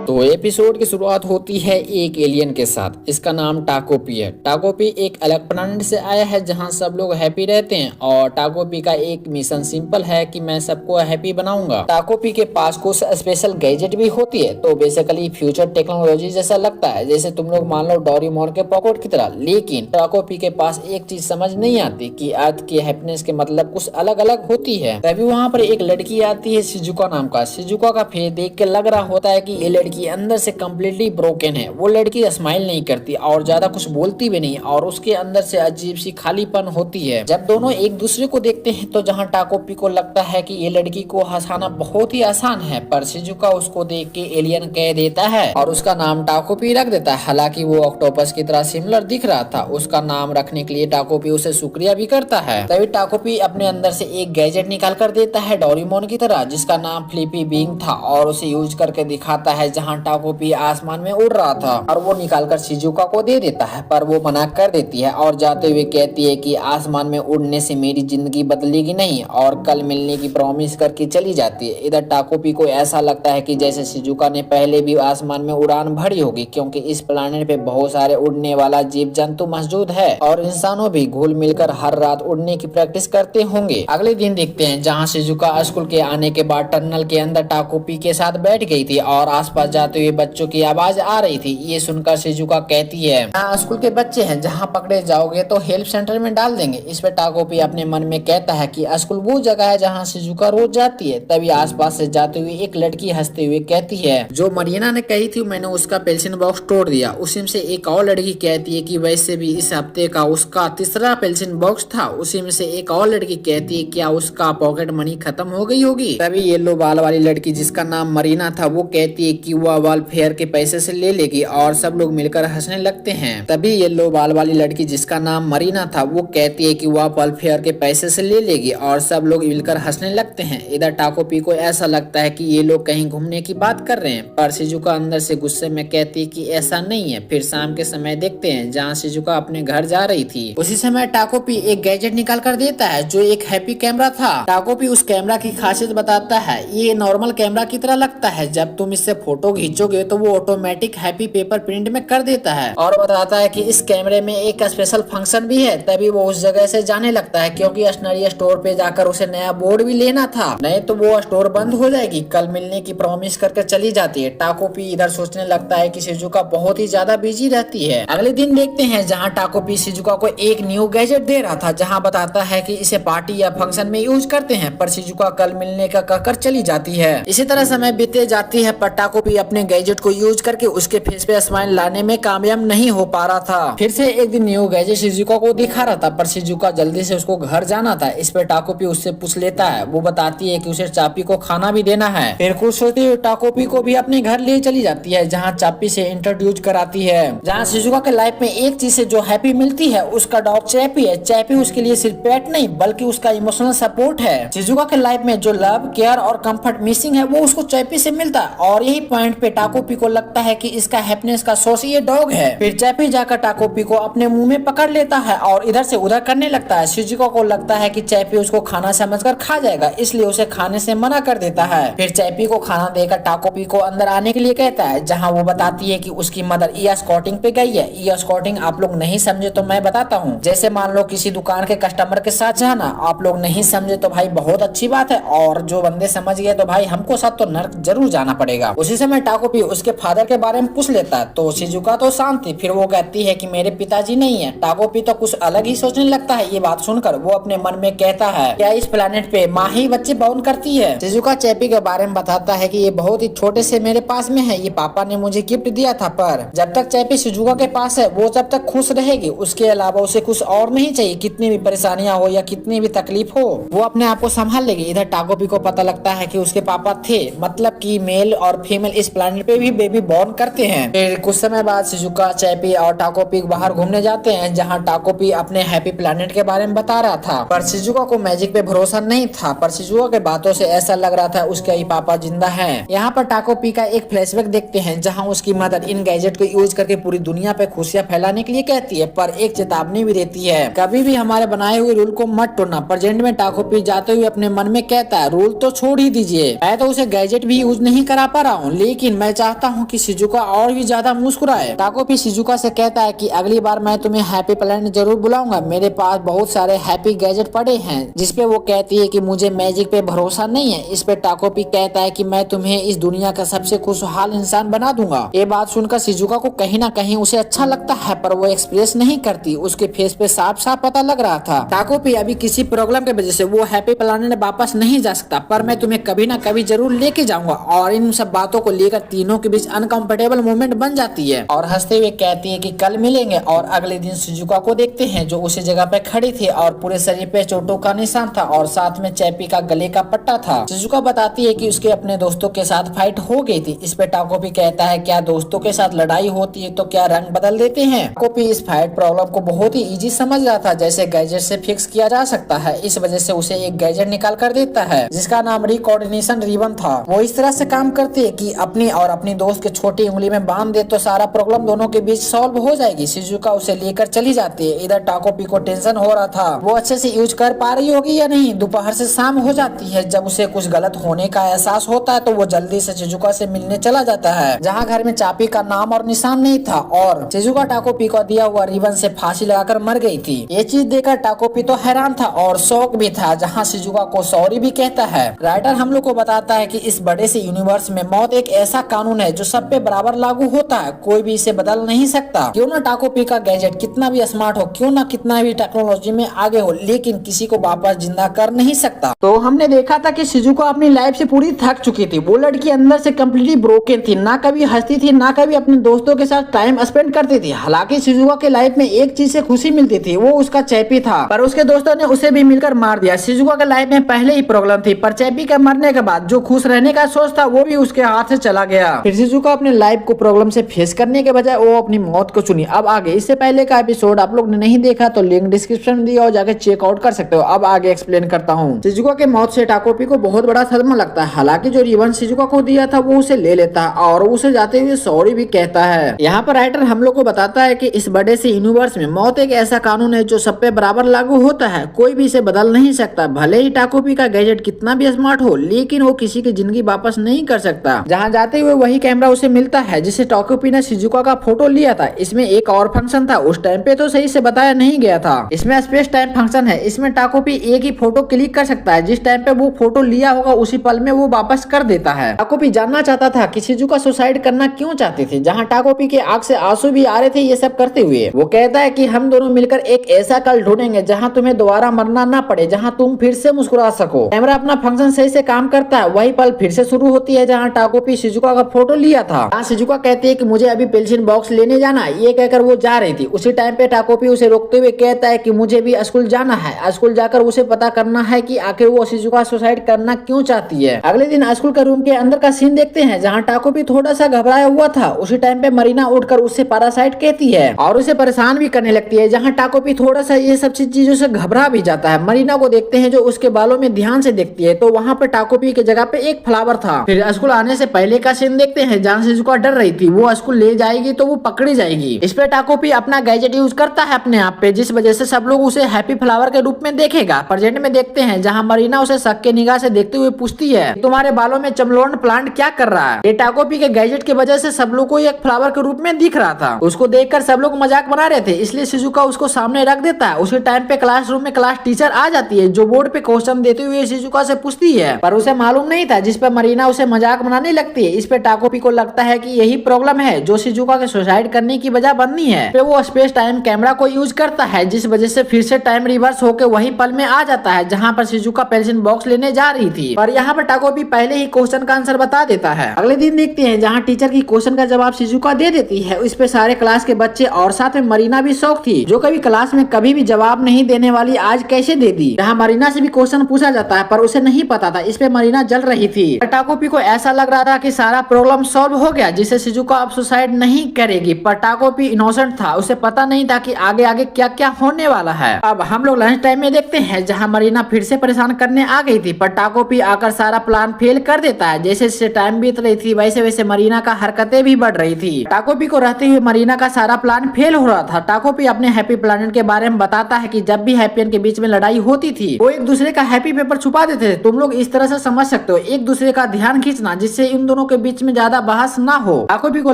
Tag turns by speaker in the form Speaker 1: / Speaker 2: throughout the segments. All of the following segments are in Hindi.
Speaker 1: तो एपिसोड की शुरुआत होती है एक एलियन के साथ। इसका नाम टाकोपी है। टाकोपी एक अलग प्लैनेट से आया है जहां सब लोग हैप्पी रहते हैं और टाकोपी का एक मिशन सिंपल है कि मैं सबको हैप्पी बनाऊंगा। टाकोपी के पास कुछ स्पेशल गैजेट भी होती है, तो बेसिकली फ्यूचर टेक्नोलॉजी जैसा लगता है, जैसे तुम लोग मान लो डोरेमोन के पॉकेट की तरह। लेकिन टाकोपी के पास एक चीज समझ नहीं आती कि अर्थ की हैप्पीनेस के मतलब कुछ अलग अलग होती है। तभी वहाँ पर एक लड़की आती है शिजुका नाम का। शिजुका का फेस देख के लग रहा होता है कि ये लड़की अंदर से कम्प्लीटली ब्रोकन है। वो लड़की स्माइल नहीं करती और ज्यादा कुछ बोलती भी नहीं और उसके अंदर से अजीब सी खालीपन होती है। जब दोनों एक दूसरे को देखते हैं तो जहाँ टाकोपी को लगता है कि ये लड़की को हंसाना बहुत ही आसान है, पर शिजुका उसको देख के एलियन कह देता है और उसका नाम टाकोपी रख देता है। हालांकि वो ऑक्टोपस की तरह सिमिलर दिख रहा था। उसका नाम रखने के लिए टाकोपी उसे शुक्रिया भी करता है। तभी टाकोपी अपने अंदर से एक गैजेट निकाल कर देता है डोरेमोन की तरह, जिसका नाम फ्लिपी बिंग था, और उसे यूज करके दिखाता है जहाँ टाकोपी आसमान में उड़ रहा था। और वो निकालकर शिजुका को दे देता है, पर वो मना कर देती है और जाते हुए कहती है कि आसमान में उड़ने से मेरी जिंदगी बदलेगी नहीं, और कल मिलने की प्रॉमिस करके चली जाती है। इधर टाकोपी को ऐसा लगता है कि जैसे शिजुका ने पहले भी आसमान में उड़ान भरी होगी, क्योंकि इस प्लेनेट पे बहुत सारे उड़ने वाला जीव जंतु मौजूद है और इंसानों भी घुल मिलकर हर रात उड़ने की प्रैक्टिस करते होंगे। अगले दिन देखते हैं जहाँ शिजुका स्कूल के आने के बाद टनल के अंदर टाकोपी के साथ बैठ गई थी और आसपास जाते हुए बच्चों की आवाज आ रही थी। ये सुनकर शिजुका कहती है, यहाँ स्कूल के बच्चे हैं, जहाँ पकड़े जाओगे तो हेल्प सेंटर में डाल देंगे। इस पे टाकोपी अपने मन में कहता है कि स्कूल वो जगह है जहाँ शिजुका रोज जाती है। तभी आसपास से जाते हुए एक लड़की हंसते हुए कहती है, जो मरियना ने कही थी मैंने उसका पेंसिल बॉक्स तोड़ दिया। उसी में से एक और लड़की कहती है कि वैसे भी इस हफ्ते का उसका तीसरा पेंसिल बॉक्स था। उसी में से एक और लड़की कहती है क्या उसका पॉकेट मनी खत्म हो गई होगी। तभी येलो बाल वाली लड़की जिसका नाम मरीना था वो कहती है कि वह वेलफेयर के पैसे से ले लेगी, और सब लोग मिलकर हंसने लगते हैं। तभी येलो बाल वाली लड़की जिसका नाम मरीना था वो कहती है कि वह वेलफेयर के पैसे से ले लेगी और सब लोग मिलकर हंसने लगते हैं। इधर टाकोपी को ऐसा लगता है कि ये लोग कहीं घूमने की बात कर रहे हैं, पर शिजुका अंदर से गुस्से में कहती है कि ऐसा नहीं है। फिर शाम के समय देखते हैं जहाँ शिजुका अपने घर जा रही थी। उसी समय टाकोपी एक गैजेट निकाल कर देता है जो एक हैप्पी कैमरा था। टाकोपी उस कैमरा की खासियत बताता है, ये नॉर्मल कैमरा की तरह लगता है, जब तुम इससे फोटो खींचोगे तो वो ऑटोमेटिक हैप्पी पेपर प्रिंट में कर देता है, और बताता है कि इस कैमरे में एक स्पेशल फंक्शन भी है। तभी वो उस जगह से जाने लगता है क्योंकि स्टेशनरी स्टोर पे जाकर उसे नया बोर्ड भी लेना था, नहीं तो वो स्टोर बंद हो जाएगी। कल मिलने की प्रॉमिस करके चली जाती है। टाकोपी इधर सोचने लगता है कि शिजुका बहुत ही ज्यादा बिजी रहती है। अगले दिन देखते हैं जहाँ टाकोपी शिजुका को एक न्यू गैजेट दे रहा था, जहाँ बताता है कि इसे पार्टी या फंक्शन में यूज करते हैं, पर शिजुका कल मिलने का कहकर चली जाती है। इसी तरह समय बीते जाती है, पर टाकोपी अपने गैजेट को यूज करके उसके फेस पे स्माइल लाने में कामयाब नहीं हो पा रहा था। फिर से एक दिन न्यू गैजेट शिजुका को दिखा रहा था, पर शिजुका जल्दी से उसको घर जाना था। इस पर टाकोपी उससे पूछ लेता है। वो बताती है कि उसे चापी को खाना भी देना है। फिर कुछ होती है टाकोपी को भी अपने घर ले चली जाती है, जहाँ चापी से इंट्रोड्यूस कराती है। जहाँ शिजुका के लाइफ में एक चीज से जो हैप्पी मिलती है उसका डॉग चैपी है। चैपी उसके लिए सिर्फ पेट नहीं बल्कि उसका इमोशनल सपोर्ट है। शिजुका के लाइफ में जो लव केयर और कंफर्ट मिसिंग है वो उसको चैपी से मिलता है, और यही पॉइंट पे टाकोपी को लगता है कि इसका हैप्पीनेस का सोर्स ये डॉग है। फिर चैपी जाकर टाकोपी को अपने मुंह में पकड़ लेता है और इधर से उधर करने लगता है। शिजुका को लगता है कि चैपी उसको खाना समझकर खा जाएगा, इसलिए उसे खाने से मना कर देता है। फिर चैपी को खाना देकर टाकोपी को अंदर आने के लिए कहता है, जहाँ वो बताती है कि उसकी मदर ईयर स्काउटिंग पे गई है। ईयर स्काउटिंग आप लोग नहीं समझे तो मैं बताता हूँ। जैसे मान लो किसी दुकान के कस्टमर के साथ जाना, आप लोग नहीं समझे तो भाई बहुत अच्छी बात है, और जो बंदे समझ गए तो भाई हमको साथ तो नर्क जरूर जाना पड़ेगा। उसी समय टाकोपी उसके फादर के बारे में पूछ लेता है, तो शिजुका तो शांत थी। फिर वो कहती है कि मेरे पिताजी नहीं है। टाकोपी तो कुछ अलग ही सोचने लगता है। ये बात सुनकर वो अपने मन में कहता है, क्या इस प्लेनेट पे माँ ही बच्चे बाउन करती है। शिजुका चैपी के बारे में बताता है कि ये बहुत ही छोटे से मेरे पास में है, ये पापा ने मुझे गिफ्ट दिया था, पर जब तक चैपी शिजुका के पास है वो जब तक खुश रहेगी, उसके अलावा उसे कुछ और नहीं चाहिए। कितनी भी परेशानियां हो या कितनी भी तकलीफ हो वो अपने आप को संभाल लेगी। इधर टाकोपी को पता लगता है कि उसके पापा थे, मतलब कि मेल और फीमेल इस प्लेनेट पे भी बेबी बॉर्न करते हैं। फिर कुछ समय बाद शिजुका चैपी और टाकोपी बाहर घूमने जाते हैं, जहाँ टाकोपी अपने हैप्पी प्लेनेट के बारे में बता रहा था, पर शिजुका को मैजिक पे भरोसा नहीं था। पर शिजुका के बातों से ऐसा लग रहा था उसके ही पापा जिंदा हैं। यहाँ पर टाकोपी का एक फ्लैशबैक देखते हैं, जहाँ उसकी मदर इन गैजेट को यूज करके पूरी दुनिया पे खुशियां फैलाने के लिए कहती है, पर एक चेतावनी भी देती है, कभी भी हमारे बनाए हुए रूल को मत तोड़ना। प्रेजेंट में टाकोपी जाते हुए अपने मन में कहता है, रूल तो छोड़ ही दीजिए, मैं तो उसे गैजेट भी यूज नहीं करा पा रहा हूँ, लेकिन मैं चाहता हूँ कि शिजुका और भी ज्यादा मुस्कुराए। टाकोपी शिजुका से कहता है कि अगली बार मैं तुम्हें हैप्पी प्लैनेट जरूर बुलाऊंगा, मेरे पास बहुत सारे हैप्पी गैजेट पड़े हैं। जिसपे वो कहती है कि मुझे मैजिक पे भरोसा नहीं है। इस पे टाकोपी कहता है कि मैं तुम्हें इस दुनिया का सबसे खुशहाल इंसान बना दूंगा। ये बात सुनकर शिजुका को कहीं ना कहीं उसे अच्छा लगता है, पर वो एक्सप्रेस नहीं करती। उसके फेस पे साफ साफ पता लग रहा था टाकोपी अभी किसी प्रॉब्लम की वजह से वो हैप्पी प्लैनेट वापस नहीं जा सकता, पर मैं तुम्हें कभी ना कभी जरूर लेके जाऊंगा। और इन सब बातों को लेकर तीनों के बीच अनकंफर्टेबल मोमेंट बन जाती है और हंसते हुए कहती है कि कल मिलेंगे। और अगले दिन शिजुका को देखते हैं जो उसी जगह पे खड़ी थी और पूरे शरीर पे चोटों का निशान था और साथ में चैपी का गले का पट्टा था। शिजुका बताती है कि उसके अपने दोस्तों के साथ फाइट हो गई थी। इस पे टाकोपी कहता है क्या दोस्तों के साथ लड़ाई होती है तो क्या रंग बदल देते हैं। टाकोपी इस फाइट प्रॉब्लम को बहुत ही इजी समझ रहा था, जैसे गैजेट से फिक्स किया जा सकता है। इस वजह से उसे एक गैजेट निकाल कर देता है जिसका नाम रिकोऑर्डिनेशन रिबन था। वो इस तरह से काम करती है कि अपनी और अपनी दोस्त के छोटी उंगली में बांध दे तो सारा प्रॉब्लम दोनों के बीच सॉल्व हो जाएगी। शिजुका उसे लेकर चली जाती है। इधर टाकोपी को टेंशन हो रहा था वो अच्छे से यूज कर पा रही होगी या नहीं। दोपहर से शाम हो जाती है। जब उसे कुछ गलत होने का एहसास होता है तो वो जल्दी से शिजुका से मिलने चला जाता है, जहाँ घर में चापी का नाम और निशान नहीं था और शिजुका टाकोपी को दिया हुआ रिबन से फांसी लगाकर मर गई थी। ये चीज देखकर टाकोपी तो हैरान था और शौक भी था, जहाँ शिजुका को सॉरी भी कहता है। राइटर हम लोग को बताता है कि इस बड़े से यूनिवर्स में मौत एक ऐसा कानून है जो सब पे बराबर लागू होता है, कोई भी इसे बदल नहीं सकता। क्यों ना टाकोपी का गैजेट कितना भी स्मार्ट हो, क्यों ना कितना भी टेक्नोलॉजी में आगे हो, लेकिन किसी को वापस जिंदा कर नहीं सकता। तो हमने देखा था कि शिजुका अपनी लाइफ से पूरी थक चुकी थी। वो लड़की अंदर से कम्प्लीटली ब्रोकन थी, ना कभी हंसती थी ना कभी अपने दोस्तों के साथ टाइम स्पेंड करती थी। हालांकि शिजुका के लाइफ में एक चीज से खुशी मिलती थी, वो उसका चैपी था, पर उसके दोस्तों ने उसे भी मिलकर मार दिया। शिजुका के लाइफ में पहले ही प्रॉब्लम थी, पर चैपी के मरने के बाद जो खुश रहने का सोच था वो भी उसके हाथ से चला गया। फिर शिजुका अपने लाइफ को प्रॉब्लम से फेस करने के बजाय वो अपनी मौत को चुनी। अब आगे इससे पहले का एपिसोड आप लोग ने नहीं देखा तो लिंक डिस्क्रिप्शन में दिया और जाके चेकआउट कर सकते हो। अब आगे एक्सप्लेन करता हूँ। शिजुका के मौत से टाकोपी को बहुत बड़ा सदमा लगता है। हालांकि जो रिबन शिजुका को दिया था वो उसे ले लेता है और उसे जाते हुए सॉरी भी कहता है। यहाँ पर राइटर हम लोग को बताता है कि इस बड़े से यूनिवर्स में मौत एक ऐसा कानून है जो सब पे बराबर लागू होता है, कोई भी इसे बदल नहीं सकता। भले ही टाकोपी का गैजेट कितना भी स्मार्ट हो, लेकिन वो किसी की जिंदगी वापस नहीं कर सकता। जहाँ जाते हुए वही कैमरा उसे मिलता है जिसे टाकोपी ने शिजुका का फोटो लिया था। इसमें एक और फंक्शन था, उस टाइम पे तो सही से बताया नहीं गया था। इसमें स्पेस टाइम फंक्शन है। इसमें टाकोपी एक ही फोटो क्लिक कर सकता है, जिस टाइम पे वो फोटो लिया होगा उसी पल में वो वापस कर देता है। टाकोपी जानना चाहता था कि शिजुका सुसाइड करना क्यों चाहती थी, जहाँ टाकोपी के आंख से आंसू भी आ रहे थे ये सब करते हुए। वो कहता है कि हम दोनों मिलकर एक ऐसा कल ढूंढेंगे जहाँ तुम्हें दोबारा मरना ना पड़े, जहाँ तुम फिर से मुस्कुरा सको। कैमरा अपना फंक्शन सही से काम करता है। वही पल फिर से शुरू होती है जहाँ टाकोपी शिजुका का फोटो लिया था। जहाँ शिजुका कहती है कि मुझे अभी पेंसिल बॉक्स लेने जाना है, ये कहकर वो जा रही थी। उसी टाइम पे टाकोपी उसे रोकते हुए कहता है कि मुझे भी स्कूल जाना है, स्कूल जाकर उसे पता करना है कि आखिर वो शिजुका सुसाइड करना क्यों चाहती है। अगले दिन स्कूल के रूम के अंदर का सीन देखते हैं जहाँ टाकोपी थोड़ा सा घबराया हुआ था। उसी टाइम पे मरीना उठकर उससे पैरासाइट कहती है और उसे परेशान भी करने लगती है, जहाँ टाकोपी थोड़ा सा ये सब चीजों से घबरा भी जाता है। मरीना को देखते हैं जो उसके बालों में ध्यान से देखती है, तो वहाँ पे टाकोपी की जगह पे एक फ्लावर था। फिर स्कूल आने से पहले का सीन देखते हैं जहाँ शिजुका डर रही थी वो स्कूल ले जाएगी तो वो पकड़ी जाएगी। इस पे टाकोपी अपना गैजेट यूज करता है अपने आप पे, जिस वजह से सब लोग उसे हैप्पी फ्लावर के रूप में देखेगा। प्रेजेंट में देखते हैं जहाँ मरीना उसे शक के निगाह से देखते हुए पूछती है तुम्हारे बालों में चमलोन प्लांट क्या कर रहा है। ये टाकोपी के गैजेट की वजह से सब लोग को एक फ्लावर के रूप में दिख रहा था। उसको देखकर सब लोग मजाक बना रहे थे, इसलिए शिजुका उसको सामने रख देता है। उसी टाइम पे क्लासरूम में क्लास टीचर आ जाती है जो बोर्ड पे क्वेश्चन देते हुए शिजुका से पूछती है, पर उसे मालूम नहीं था, जिस पर मरीना उसे मजाक बनाने लगती है। इस पे टाकोपी को लगता है कि यही प्रॉब्लम है जो शिजुका के सुसाइड करने की वजह बननी है। फिर वो स्पेस टाइम कैमरा को यूज करता है, जिस वजह से फिर से टाइम रिवर्स होकर वही पल में आ जाता है जहाँ पर शिजुका पेंसिल बॉक्स लेने जा रही थी। पर यहाँ पर टाकोपी पहले ही क्वेश्चन का आंसर बता देता है। अगले दिन देखते हैं जहाँ टीचर की क्वेश्चन का जवाब शिजुका दे देती है। इस पे सारे क्लास के बच्चे और साथ में मरीना भी शौक थी, जो कभी क्लास में कभी भी जवाब नहीं देने वाली आज कैसे दे दी। जहाँ मरीना से भी क्वेश्चन पूछा जाता है पर उसे नहीं पता था। इस पे मरीना जल रही थी। टाकोपी को ऐसा लग रहा था कि सारा प्रॉब्लम सॉल्व हो गया, जिससे शिजुका अब सुसाइड नहीं करेगी। पर टाकोपी इनोसेंट था, उसे पता नहीं था कि आगे आगे क्या क्या होने वाला है। अब हम लोग लंच टाइम में देखते हैं जहाँ मरीना फिर से परेशान करने आ गई थी, पर टाकोपी आकर सारा प्लान फेल कर देता है। जैसे जैसे टाइम बीत रही थी वैसे वैसे मरीना का हरकतें भी बढ़ रही थी। टाकोपी को रहते हुए मरीना का सारा प्लान फेल हो रहा था। टाकोपी अपने हैप्पी प्लैनेट के बारे में बताता है कि जब भी हैप्पियन के बीच में लड़ाई होती थी वो एक दूसरे का हैप्पी पेपर छुपा देते थे। तुम लोग इस तरह से समझ सकते हो, एक दूसरे का ध्यान खींचना, जिससे इन दोनों के बीच में ज्यादा बहस ना हो। टाकोपी को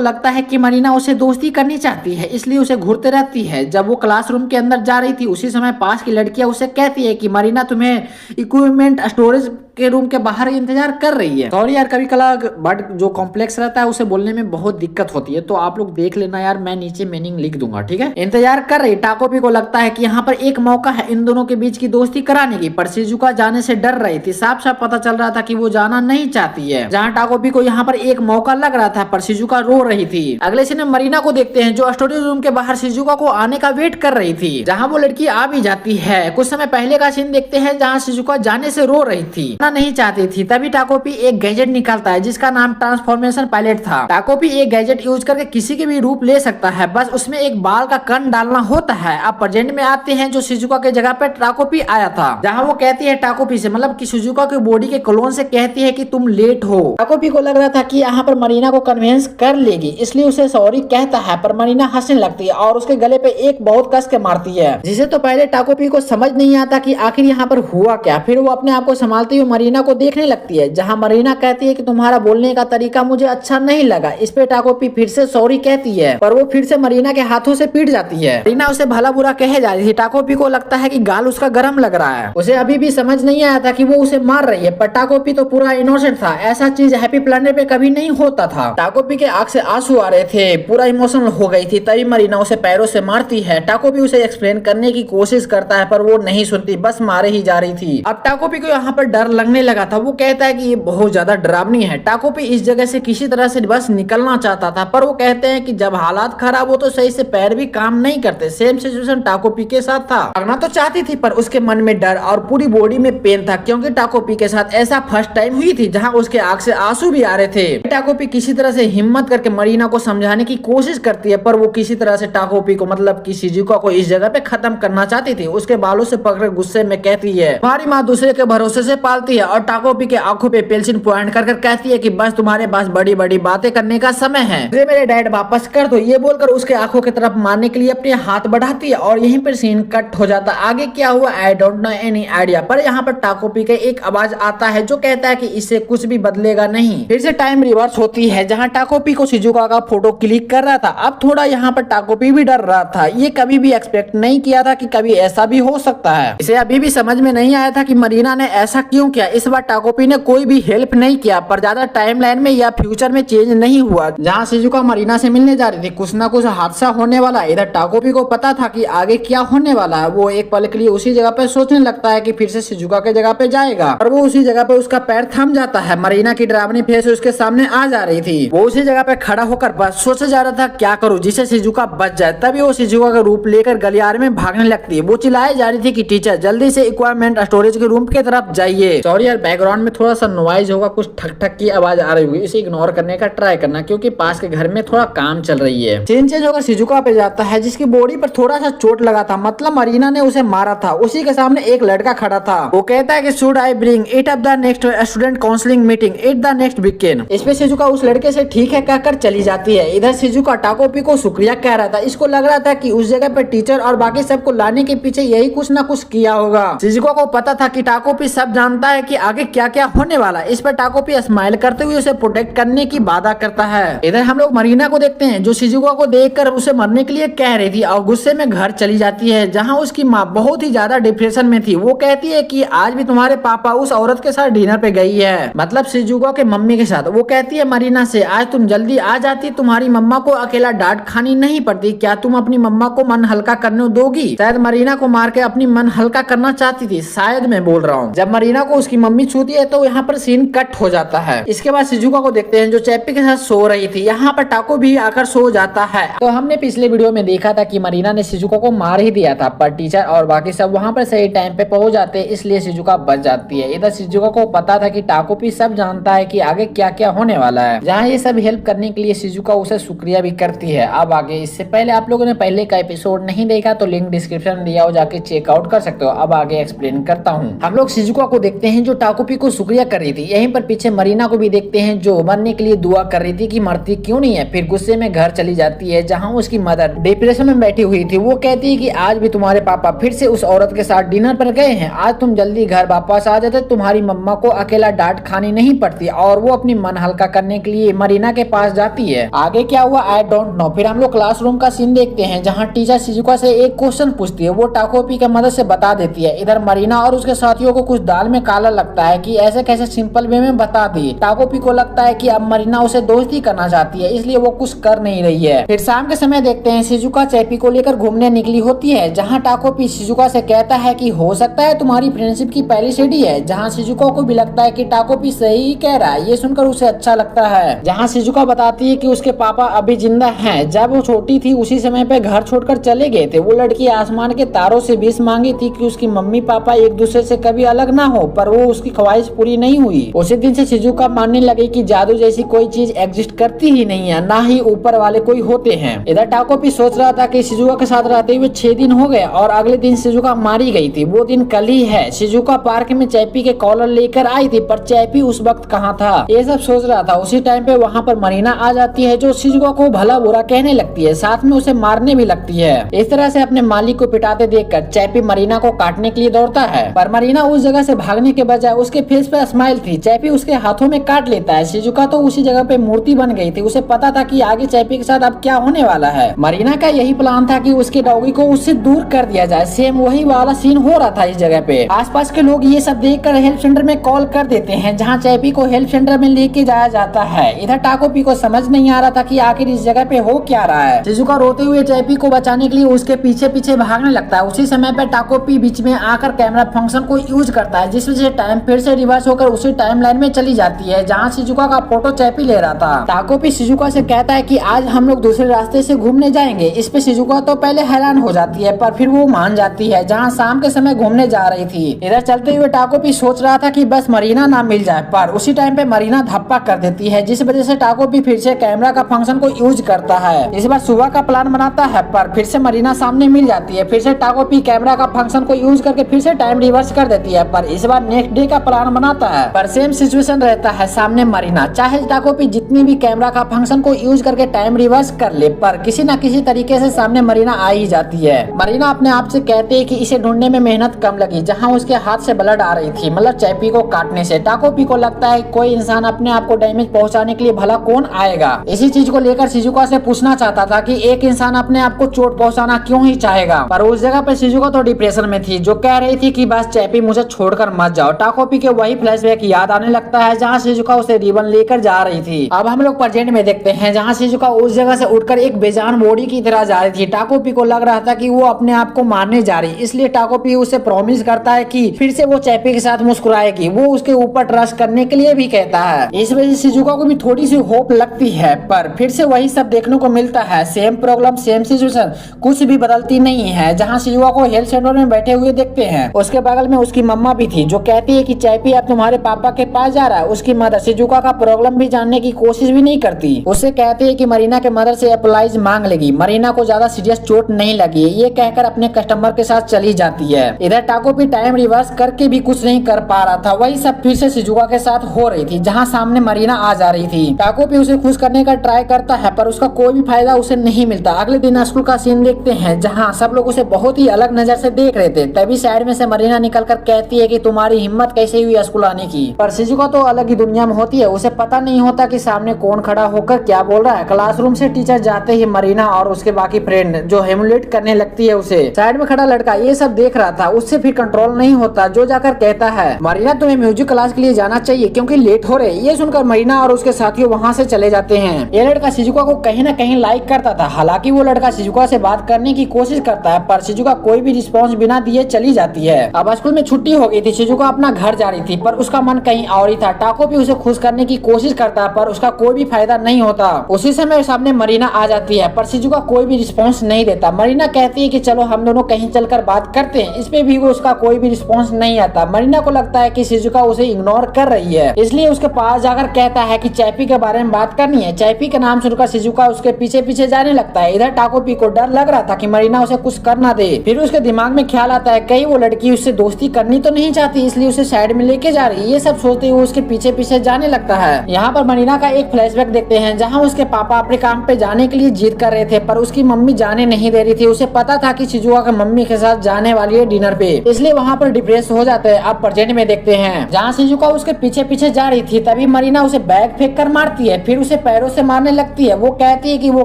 Speaker 1: लगता है कि मरीना उसे दोस्ती करनी चाहती है, इसलिए उसे घूरते रहती है। जब वो क्लासरूम के अंदर जा रही थी उसी समय पास की लड़कियां उसे कहती है कि मरीना तुम्हें इक्विपमेंट स्टोरेज के रूम के बाहर इंतजार कर रही है। सॉरी यार, कभी कला बट जो कॉम्प्लेक्स रहता है उसे बोलने में बहुत दिक्कत होती है, तो आप लोग देख लेना यार, मैं नीचे मीनिंग लिख दूंगा, ठीक है। इंतजार कर रही। टाकोपी को लगता है कि यहाँ पर एक मौका है इन दोनों के बीच की दोस्ती कराने की, पर शिजुका जाने से डर रही थी। साफ साफ पता चल रहा था कि वो जाना नहीं चाहती है। जहाँ टाकोपी को यहाँ पर एक मौका लग रहा था, पर शिजुका रो रही थी। अगले सीन में मरीना को देखते हैं जो स्टोरेज रूम के बाहर शिजुका को आने का वेट कर रही थी, जहाँ वो लड़की आ भी जाती है। कुछ समय पहले का सीन देखते हैं जहाँ शिजुका जाने से रो रही थी, नहीं चाहती थी। तभी टाकोपी एक गैजेट निकालता है जिसका नाम ट्रांसफॉर्मेशन पायलट था। टाकोपी एक गैजेट यूज करके किसी के भी रूप ले सकता है, बस उसमें एक बाल का कण डालना होता है। अब प्रेजेंट में आते हैं जो शिजुका के जगह पे टाकोपी आया था, जहाँ वो कहती है टाकोपी से, मतलब कि शिजुका के बॉडी के क्लोन से कहती है कि तुम लेट हो। टाकोपी को लग रहा था कि यहाँ पर मरीना को कन्विंस कर लेगी, इसलिए उसे सॉरी कहता है, पर मरीना हंसने लगती है और उसके गले पे एक बहुत कस के मारती है, जिसे तो पहले टाकोपी को समझ नहीं आता कि आखिर यहाँ पर हुआ क्या। फिर वो अपने आप को संभालती हुई मरीना को देखने लगती है, जहाँ मरीना कहती है कि तुम्हारा बोलने का तरीका मुझे अच्छा नहीं लगा। इस पे टाकोपी फिर से सॉरी कहती है, पर वो फिर से मरीना के हाथों से पीट जाती है। मरीना उसे भला बुरा कहे जा रही थी। टाकोपी को लगता है कि गाल उसका गर्म लग रहा है। उसे अभी भी समझ नहीं आया था कि वो उसे मार रही है, पर टाकोपी तो पूरा इनोसेंट था। ऐसा चीज हैप्पी प्लेनेट पे कभी नहीं होता था। टाकोपी के आंख से आंसू आ रहे थे, पूरा इमोशनल हो गई थी। तभी मरीना उसे पैरों से मारती है। टाकोपी उसे एक्सप्लेन करने की कोशिश करता है, पर वो नहीं सुनती, बस मारे ही जा रही थी। अब टाकोपी को यहाँ पर डर लगने लगा था। वो कहता है कि ये बहुत ज्यादा डरावनी है। टाकोपी इस जगह से किसी तरह से बस निकलना चाहता था, पर वो कहते हैं कि जब हालात खराब हो तो सही से पैर भी काम नहीं करते। सेम सिचुएशन टाकोपी के साथ था। भागना तो चाहती थी, पर उसके मन में डर और पूरी बॉडी में पेन था, क्योंकि टाकोपी के साथ ऐसा फर्स्ट टाइम हुई थी जहां उसके आंख से आंसू भी आ रहे थे। टाकोपी किसी तरह से हिम्मत करके मरीना को समझाने की कोशिश करती है, पर वो किसी तरह से टाकोपी को, मतलब कि शिजुका को इस जगह पे खत्म करना चाहती थी। उसके बालों से पकड़ गुस्से में कहती है, हमारी माँ दूसरे के भरोसे से पालती है, और टाकोपी के आंखों पे पेंसिल पॉइंट कर कहती है कि बस तुम्हारे पास बड़ी बड़ी बातें करने का समय है, मुझे मेरे डैड वापस कर दो। ये बोलकर उसके आंखों की तरफ मारने के लिए अपने हाथ बढ़ाती है, और यहीं पर सीन कट हो जाता। आगे क्या हुआ I don't know any idea, पर यहाँ पर टाकोपी का एक आवाज आता है जो कहता है कि इससे कुछ भी बदलेगा नहीं। फिर से टाइम रिवर्स होती है, जहाँ टाकोपी को शिजुका का फोटो क्लिक कर रहा था। अब थोड़ा यहाँ पर टाकोपी भी डर रहा था। ये कभी भी एक्सपेक्ट नहीं किया था कि कभी ऐसा भी हो सकता है। इसे अभी भी समझ में नहीं आया था कि मरीना ने ऐसा क्यों किया। इस बार टाकोपी ने कोई भी हेल्प नहीं किया, पर ज्यादा टाइमलाइन में या फ्यूचर में चेंज नहीं हुआ। जहाँ शिजुका मरीना से मिलने जा रही थी, कुछ ना कुछ हादसा होने वाला। इधर टाकोपी को पता था कि आगे क्या होने वाला है। वो एक पल के लिए उसी जगह पे सोचने लगता है कि फिर से शिजुका के जगह पे जाएगा, और वो उसी जगह पे उसका पैर थम जाता है। मरीना की डरावनी फेस उसके सामने आ जा रही थी। वो उसी जगह पे खड़ा होकर बस सोचे जा रहा था क्या करूं जिससे शिजुका बच जाए। तभी वो शिजुका का रूप लेकर गलियारे में भागने लगती है। वो चिल्लाए जा रही थी कि टीचर जल्दी से इक्विपमेंट स्टोरेज के रूम की तरफ जाइए। सॉरी यार, बैकग्राउंड में थोड़ा सा नॉइज होगा, कुछ ठक ठक की आवाज आ रही होगी, इसे इग्नोर करने का ट्राई करना, क्योंकि पास के घर में थोड़ा काम चल रही है। सीन चेंज होकर शिजुका पे जाता है, जिसकी बॉडी पर थोड़ा सा चोट लगा था, मतलब मरीना ने उसे मारा था। उसी के सामने एक लड़का खड़ा था। वो कहता है कि should I bring it up the next student counselling meeting it the next weekend. इस पे शिजुका उस लड़के से ठीक है कहकर चली जाती है। इधर शिजुका टाकोपी को शुक्रिया कह रहा था। इसको लग रहा था कि उस जगह पे टीचर और बाकी सबको लाने के पीछे यही कुछ ना कुछ किया होगा। शिजुका को पता था कि टाकोपी सब जानता है कि आगे क्या क्या होने वाला। इस पर टाकोपी स्माइल करते हुए उसे प्रोटेक्ट करने की वादा करता है। इधर हम लोग मरीना को देखते हैं, जो शिजुका को देखकर उसे मरने के लिए कह रही थी, और गुस्से में घर चली जाती है, जहां उसकी माँ बहुत ही ज्यादा डिप्रेशन में थी। वो कहती है कि आज भी तुम्हारे पापा उस औरत के साथ डिनर पे गई है, मतलब शिजुका के मम्मी के साथ। वो कहती है मरीना से, आज तुम जल्दी आ जाती, तुम्हारी मम्मा को अकेला डांट खानी नहीं पड़ती। क्या तुम अपनी मम्मा को मन हल्का करने दोगी? शायद मरीना को मार के अपनी मन हल्का करना चाहती थी, शायद मैं बोल रहा हूँ। जब मरीना को उसकी मम्मी छूती है तो यहाँ पर सीन कट हो जाता है। इसके बाद शिजुका को देखते हैं जो चैप्पी के साथ सो रही थी। यहाँ पर टाको भी आकर सो जाता है। तो हमने पिछले वीडियो में देखा था कि मरीना ने शिजुका को मार ही दिया था, पर टीचर और बाकी सब वहाँ पर सही टाइम पे पहुंच जाते हैं, इसलिए शिजुका बच जाती है। इधर शिजुका को पता था कि टाकोपी सब जानता है कि आगे क्या क्या होने वाला है। जहाँ ये सब हेल्प करने के लिए शिजुका उसे शुक्रिया भी करती है। अब आगे, इससे पहले आप लोगों ने पहले का एपिसोड नहीं देखा तो लिंक डिस्क्रिप्शन दिया हो, जाके चेकआउट कर सकते हो। अब आगे एक्सप्लेन करता हूँ। हम लोग शिजुका को देखते हैं जो टाकोपी को शुक्रिया कर रही थी। यहीं पर पीछे मरीना को भी देखते हैं जो मरने के लिए दुआ कर रही थी कि मरती क्यों नहीं है। फिर गुस्से में घर चली जाती है, जहाँ उसकी मदर डिप्रेशन में बैठी हुई थी। वो कहती है कि आज भी तुम्हारे पापा फिर से उस औरत के साथ डिनर पर गए हैं। आज तुम जल्दी घर वापस आ जाते, तुम्हारी मम्मा को अकेला डांट खानी नहीं पड़ती और वो अपनी मन हल्का करने के लिए मरीना के पास जाती है। आगे क्या हुआ आई डोंट नो। फिर हम लोग क्लासरूम का सीन देखते हैं जहाँ टीचर शिजुका से एक क्वेश्चन पूछती है, वो टाकोपी के मदद से बता देती है। इधर मरीना और उसके साथियों को कुछ दाल में काला लगता है कि ऐसे कैसे सिंपल वे में बता दी। टाकोपी को लगता है कि अब मरीना उसे दोस्ती करना चाहती है, इसलिए वो कुछ कर नहीं रही है। फिर शाम के समय देखते हैं शिजुका चैपी को लेकर घूमने निकली होती है, जहाँ टाकोपी शिजुका से कहता है कि हो सकता है तुम्हारी फ्रेंडशिप की पहली सीढ़ी है। जहाँ शिजुका को भी लगता है कि टाकोपी सही कह रहा है, ये सुनकर उसे अच्छा लगता है। जहाँ शिजुका बताती है कि उसके पापा अभी जिंदा हैं, जब वो छोटी थी उसी समय पे घर छोड़कर चले गए थे। वो लड़की आसमान के तारों से विश मांगी थी कि उसकी मम्मी पापा एक दूसरे से कभी अलग ना हो, पर वो उसकी ख्वाहिश पूरी नहीं हुई। उसी दिन से शिजुका मानने लगी कि जादू जैसी कोई चीज एग्जिस्ट करती ही नहीं है, ना ही ऊपर वाले कोई होते हैं। इधर टाकोपी सोच रहा था कि शिजुका के साथ रहते हुए 6 दिन हो गए और अगले दिन शिजुका मारी गई थी। वो दिन कल ही है। शिजुका पार्क में चैपी के कॉलर लेकर आई थी, पर चैपी उस वक्त कहाँ था, ये सब सोच रहा था। उसी टाइम पे वहाँ पर मरीना आ जाती है, जो शिजुका को भला बुरा कहने लगती है, साथ में उसे मारने भी लगती है। इस तरह से अपने मालिक को पिटाते देखकर चैपी मरीना को काटने के लिए दौड़ता है, पर मरीना उस जगह से भागने के बजाय उसके फेस पे स्माइल थी। चैपी उसके हाथों में काट लेता है। शिजुका तो उसी जगह पे मूर्ति बन गई थी, उसे पता था कि आगे चैपी के साथ अब क्या होने वाला है। मरीना का यही प्लान था कि उसके डॉगी को उससे दूर कर दिया जाए। सेम वही वाला सीन हो रहा था इस जगह पे। आसपास के लोग ये सब देखकर हेल्प सेंटर में कॉल कर देते हैं, जहाँ चैपी को हेल्प सेंटर में लेके जाया जाता है। इधर टाकोपी को समझ नहीं आ रहा था कि आखिर इस जगह पे हो क्या रहा है। शिजुका रोते हुए चैपी को बचाने के लिए उसके पीछे पीछे भागने लगता है। उसी समय पे टाकोपी बीच में आकर कैमरा फंक्शन को यूज करता है, जिस वजह से टाइम फिर से रिवर्स होकर उसी टाइम लाइन में चली जाती है जहाँ शिजुका का फोटो चैपी ले रहा था। टाकोपी शिजुका से कहता है कि आज हम लोग दूसरे रास्ते से घूमने जाएंगे। इस पे शिजुका तो पहले हैरान हो जाती है, पर फिर वो मान जाती है, जहाँ शाम के समय घूमने जा रही थी। इधर चलते हुए टाकोपी सोच रहा था कि बस मरीना ना मिल जाए, पर उसी टाइम पे मरीना धप्पा कर देती है, जिस वजह से टाकोपी फिर से कैमरा का फंक्शन को यूज करता है। इस बार सुबह का प्लान बनाता है, पर फिर से मरीना सामने मिल जाती है। फिर से टाकोपी कैमरा का फंक्शन को यूज करके फिर से टाइम रिवर्स कर देती है, पर इस बार नेक्स्ट डे का प्लान बनाता है, पर सेम सिचुएशन रहता है, सामने मरीना। चाहे टाकोपी जितनी भी कैमरा का फंक्शन को यूज करके टाइम रिवर्स कर ले, पर किसी न किसी तरीके से सामने मरीना आ ही जाती है। मरीना अपने आप से कहते है कि इसे ढूंढने में मेहनत कम लगी, जहाँ उसके हाथ से ब्लड आ रही थी, मतलब चैपी को काटने से। टाकोपी को लगता है कोई इंसान अपने आप को डैमेज पहुंचाने के लिए भला कौन आएगा। इसी चीज को लेकर शिजुका से पूछना चाहता था कि एक इंसान अपने आप को चोट पहुंचाना क्यों ही चाहेगा, पर उस जगह पे शिजुका तो डिप्रेशन में थी, जो कह रही थी कि बस चैपी मुझे छोड़कर मत जाओ। टाकोपी के वही फ्लैशबैक याद आने लगता है, जहाँ शिजुका उसे रिबन लेकर जा रही थी। अब हम लोग प्रेजेंट में देखते हैं, जहाँ शिजुका उस जगह से उठकर एक बेजान बॉडी की तरह जा रही थी। टाकोपी को लग रहा था कि वो अपने आप को मारने जा रही, इसलिए टाकोपी उसे प्रॉमिस करता है कि फिर से वो चैपी के साथ मुस्कुराएगी। वो उसके ऊपर ट्रस्ट करने के लिए भी कहता है। इस वजह से शिजुका को भी थोड़ी सी होप लगती है, पर फिर से वही सब देखने को मिलता है। सेम प्रॉब्लम सेम सिचुएशन, कुछ भी बदलती नहीं है। जहाँ शिजुका को हेल्थ सेंटर में बैठे हुए देखते हैं, उसके बगल में उसकी मम्मा भी थी, जो कहती है कि चैपी अब तुम्हारे पापा के पास जा रहा है। उसकी मदर शिजुका का प्रॉब्लम भी जानने की कोशिश भी नहीं करती। उससे कहती है कि मरीना के मदर से अप्लाइज मांग लेगी, मरीना को ज्यादा सीरियस चोट नहीं लगी। ये कहकर अपने कस्टमर के साथ चली जाती है। इधर टाकोपी टाइम रिवर्स करके भी कुछ नहीं कर पा रहा था। वही सब फिर से शिजुका के साथ हो रही थी, जहाँ सामने मरीना आ जा रही थी। टाकोपी उसे खुश करने का ट्राई करता है, पर उसका कोई भी फायदा उसे नहीं मिलता। अगले दिन स्कूल का सीन देखते हैं, जहाँ सब लोग उसे बहुत ही अलग नजर से देख रहे थे। तभी साइड में से मरीना निकलकर कहती है कि तुम्हारी हिम्मत कैसे हुई स्कूल आने की। पर शिजुका तो अलग ही दुनिया में होती है, उसे पता नहीं होता कि सामने कौन खड़ा होकर क्या बोल रहा है। क्लासरूम से टीचर जाते ही मरीना और उसके बाकी फ्रेंड जो हेमुलेट करने लगती है उसे। साइड में खड़ा लड़का ये सब देख रहा था, उससे फिर कंट्रोल नहीं होता, जो जाकर कहता है मरीना तुम्हें म्यूजिक क्लास के लिए जाना चाहिए क्योंकि लेट हो रहे। ये सुनकर मरीना और उसके साथियों वहाँ से चले जाते हैं। ये लड़का शिजुका को कहीं न कहीं लाइक करता था। हालांकि वो लड़का शिजुका से बात करने की कोशिश करता है, पर शिजुका कोई भी रिस्पॉन्स बिना दिए चली जाती है। अब स्कूल में छुट्टी हो गई थी, शिजुका अपना घर जा रही थी, पर उसका मन कहीं और ही था। टाको भी उसे खुश करने की कोशिश करता है, पर उसका कोई भी फायदा नहीं होता। उसी समय सामने मरीना आ जाती है, पर शिजुका कोई भी रिस्पॉन्स नहीं देता। मरीना कहती है कि चलो हम दोनों कहीं चलकर बात करते हैं। इस पे भी वो उसका कोई भी रिस्पॉन्स नहीं आता। मरीना को लगता है कि शिजुका उसे इग्नोर कर रही है, इसलिए उसके पास जाकर कहता है कि चैपी के बारे में बात करनी है। चैपी के नाम सुनकर शिजुका उसके पीछे पीछे जाने लगता है। इधर टाकोपी को डर लग रहा था कि मरीना उसे कुछ कर ना दे। फिर उसके दिमाग में ख्याल आता है कहीं वो लड़की उससे दोस्ती करनी तो नहीं चाहती, इसलिए उसे साइड में लेके जा रही है। ये सब सोचते हुए उसके पीछे पीछे जाने लगता है। यहाँ पर मरीना का एक फ्लैशबैक देखते हैं, जहाँ उसके पापा अपने काम पे जाने के लिए जिद कर रहे थे, पर उसकी मम्मी जाने नहीं दे रही थी। उसे पता था कि शिजुका की मम्मी के साथ जाने वाली है डिनर पे, इसलिए वहाँ पर डिप्रेस हो जाते हैं। अब प्रेजेंट में देखते हैं, जहाँ शिजुका उसके पीछे पीछे जा रही थी, तभी तभी मरीना उसे बैग फेंक कर मारती है, फिर उसे पैरों से मारने लगती है। वो कहती है कि वो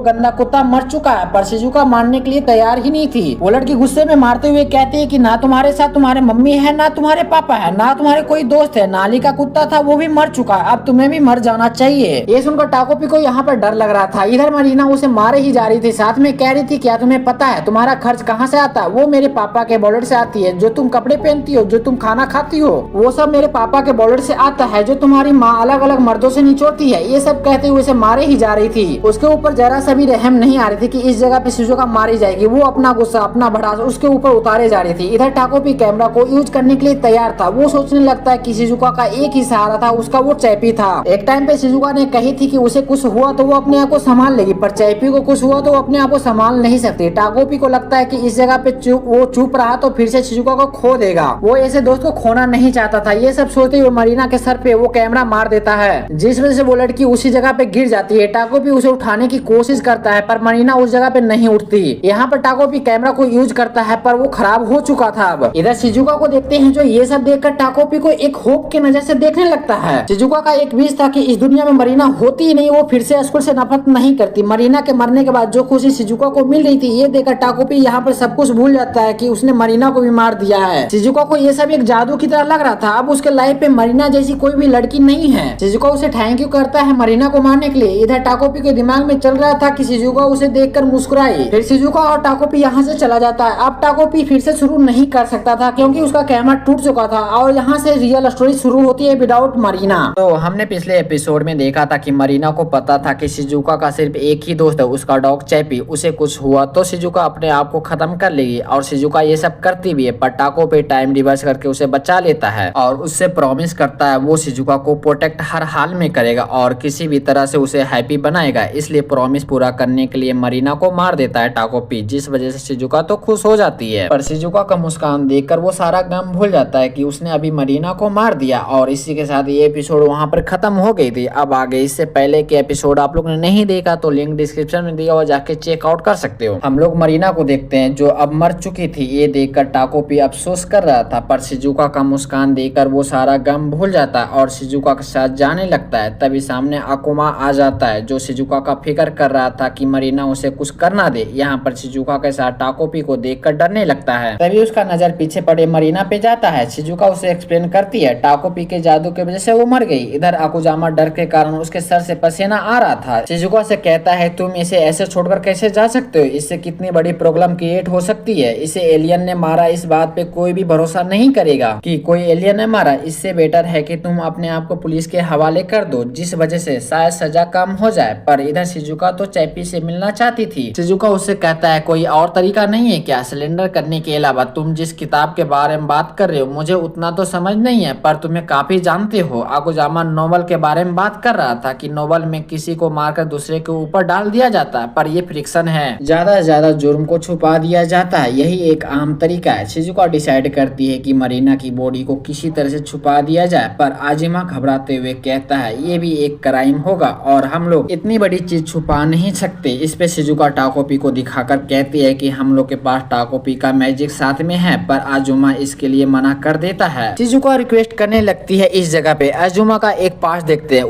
Speaker 1: गंदा कुत्ता मर चुका है, पर शिजुका मारने के लिए तैयार ही नहीं थी। वो लड़की गुस्से में मारते हुए कहती है कि ना तुम्हारे साथ तुम्हारे मम्मी है, ना तुम्हारे पापा है, ना तुम्हारे कोई दोस्त है, नाली का कुत्ता था वो भी मर चुका है, अब तुम्हें भी मर जाना चाहिए। ये सुनकर टाकोपी को यहाँ पर डर लग रहा था। इधर मरीना उसे मारे ही जा रही थी, साथ में कह रही थी क्या तुम्हें पता है तुम्हारा खर्च कहाँ से आता है? वो मेरे पापा के वॉलेट से आती है। जो तुम कपड़े पहनती हो, जो तुम खाना खाती हो, वो सब मेरे पापा के वॉलेट से आता है, जो तुम्हारी माँ अलग अलग मर्दों से निचोड़ती है। ये सब कहते हुए उसे मारे ही जा रही थी। उसके ऊपर जरा सा भी रहम नहीं आ रही थी कि इस जगह पे शिजुका मारी जाएगी। वो अपना गुस्सा, अपना भड़ास उसके ऊपर उतारे जा रही थी। इधर टाकोपी कैमरा को यूज करने के लिए तैयार था। वो सोचने लगता है कि शिजुका का एक ही सहारा था, उसका वो चैपी था। एक टाइम पे शिजुका ने कही थी कि उसे कुछ हुआ तो वो अपने आप को संभाल लेगी, पर चैपी को कुछ हुआ तो वो अपने आप को संभाल नहीं सकती। टाकोपी को लगता है कि इस जगह पे वो चुप रहा तो फिर से शिजुका को खो देगा। वो ऐसे दोस्त को खोना नहीं चाहता था। ये सब सोचते हुए मरीना के सर पे वो कैमरा मार देता है, जिस वजह से वो लड़की उसी जगह पे गिर जाती है। टाकोपी उसे उठाने की कोशिश करता है, पर मरीना उस जगह पे नहीं उठती। यहाँ पर टाकोपी कैमरा को यूज करता है, पर वो खराब हो चुका था। अब इधर शिजुका को देखते हैं, जो ये सब देखकर टाकोपी को एक होप की नजर से देखने लगता है। शिजुका का एक विश था कि इस दुनिया में मरीना होती ही नहीं, वो फिर से स्कूल से नफरत नहीं करती। मरीना के मरने के बाद जो खुशी शिजुका को मिल रही थी, ये देखकर टाकोपी यहाँ पर सब कुछ भूल जाता है कि उसने मरीना को भी मार दिया है। शिजुका को ये सब एक जादू की तरह लग रहा था। अब उसके लाइफ पे मरीना जैसी कोई भी लड़की नहीं है। शिजुका उसे थैंक यू करता है मरीना को मारने के लिए। इधर टाकोपी के दिमाग में चल रहा था कि शिजुका उसे देखकर मुस्कुराई। फिर शिजुका और टाकोपी यहाँ से चला जाता है। अब टाकोपी फिर से शुरू नहीं कर सकता था, क्योंकि उसका कैमरा टूट चुका था और यहाँ से रियल स्टोरी शुरू होती है विदाउट मरीना। तो हमने पिछले एपिसोड में देखा था कि मरीना को पता था कि शिजुका का सिर्फ एक ही दोस्त है, उसका डॉग चैपी। उसे कुछ हुआ तो शिजुका अपने आप को खत्म कर लेगी, और शिजुका ये सब करती भी है। पर टाकोपी टाइम रिवर्स करके उसे बचा लेता है और उससे प्रॉमिस करता है वो शिजुका को प्रोटेक्ट हर हाल में करेगा और किसी भी तरह से उसे हैप्पी बनाएगा। इसलिए प्रॉमिस पूरा करने के लिए मरीना को मार देता है टाकोपी, जिस वजह से शिजुका तो खुश हो जाती है। पर शिजुका का मुस्कान देखकर वो सारा गम भूल जाता है कि उसने अभी मरीना को मार दिया। और इसी के साथ ये एपिसोड वहां पर खत्म हो गई थी। अब आगे इससे पहले के एपिसोड आप लोग ने नहीं देखा तो लिंक डिस्क्रिप्शन में दिया हुआ, जाके चेकआउट कर सकते हो। हम लोग मरीना को देखते हैं, जो अब मर चुकी थी। ये देखकर टाकोपी अफसोस कर रहा था, पर शिजुका का मुस्कान देखकर वो सारा गम भूल जाता है और शिजुका के साथ जाने लगता है। तभी सामने अकुमा आ जाता है, जो शिजुका का फिक्र कर रहा था कि मरीना उसे कुछ करना दे। यहाँ पर शिजुका के साथ टाकोपी को देखकर डरने लगता है। तभी उसका नजर पीछे पड़े मरीना पे जाता है। शिजुका उसे एक्सप्लेन करती है टाकोपी के जादू की वजह से वो मर गई। इधर अकुजामा डर के कारण उसके सर से पसीना आ रहा था। शिजुका से कहता है तुम इसे ऐसे छोड़कर कैसे जा सकते हो? इससे कितनी बड़ी प्रॉब्लम क्रिएट हो सकती है। इसे एलियन ने मारा, इस बात पे कोई भी भरोसा नहीं करेगा कि कोई एलियन ने मारा। इससे बेटर है कि तुम अपने आप को पुलिस के हवाले कर दो, जिस वजह से शायद सजा कम हो जाए। पर इधर शिजुका तो चैपी से मिलना चाहती थी। शिजुका उससे कहता है कोई और तरीका नहीं है क्या सिलेंडर करने के अलावा? तुम जिस किताब के बारे में बात कर रहे हो मुझे उतना तो समझ नहीं है, पर तुम्हें काफी जानते हो। अकुजामा नोवेल के बारे में बात कर रहा था कि नोवेल में किसी को मारकर दूसरे के ऊपर डाल दिया जाता है, पर ये फ्रिक्शन है, ज्यादा से ज्यादा जुर्म को छुपा दिया जाता है, यही एक आम तरीका है। शिजुका डिसाइड करती है कि मरीना की बॉडी को किसी तरह से छुपा दिया जाए, पर आजिमा घबराते हुए कहता है ये भी एक क्राइम होगा और हम लोग इतनी बड़ी चीज छुपा नहीं सकते। इस पे शिजुका टाकोपी को दिखाकर कहती है कि हम लोग के पास टाकोपी का मैजिक साथ में है, पर आजुमा इसके लिए मना कर देता है। शिजुका रिक्वेस्ट करने लगती है इस जगह पे। आजुमा का एक पास देखते हैं,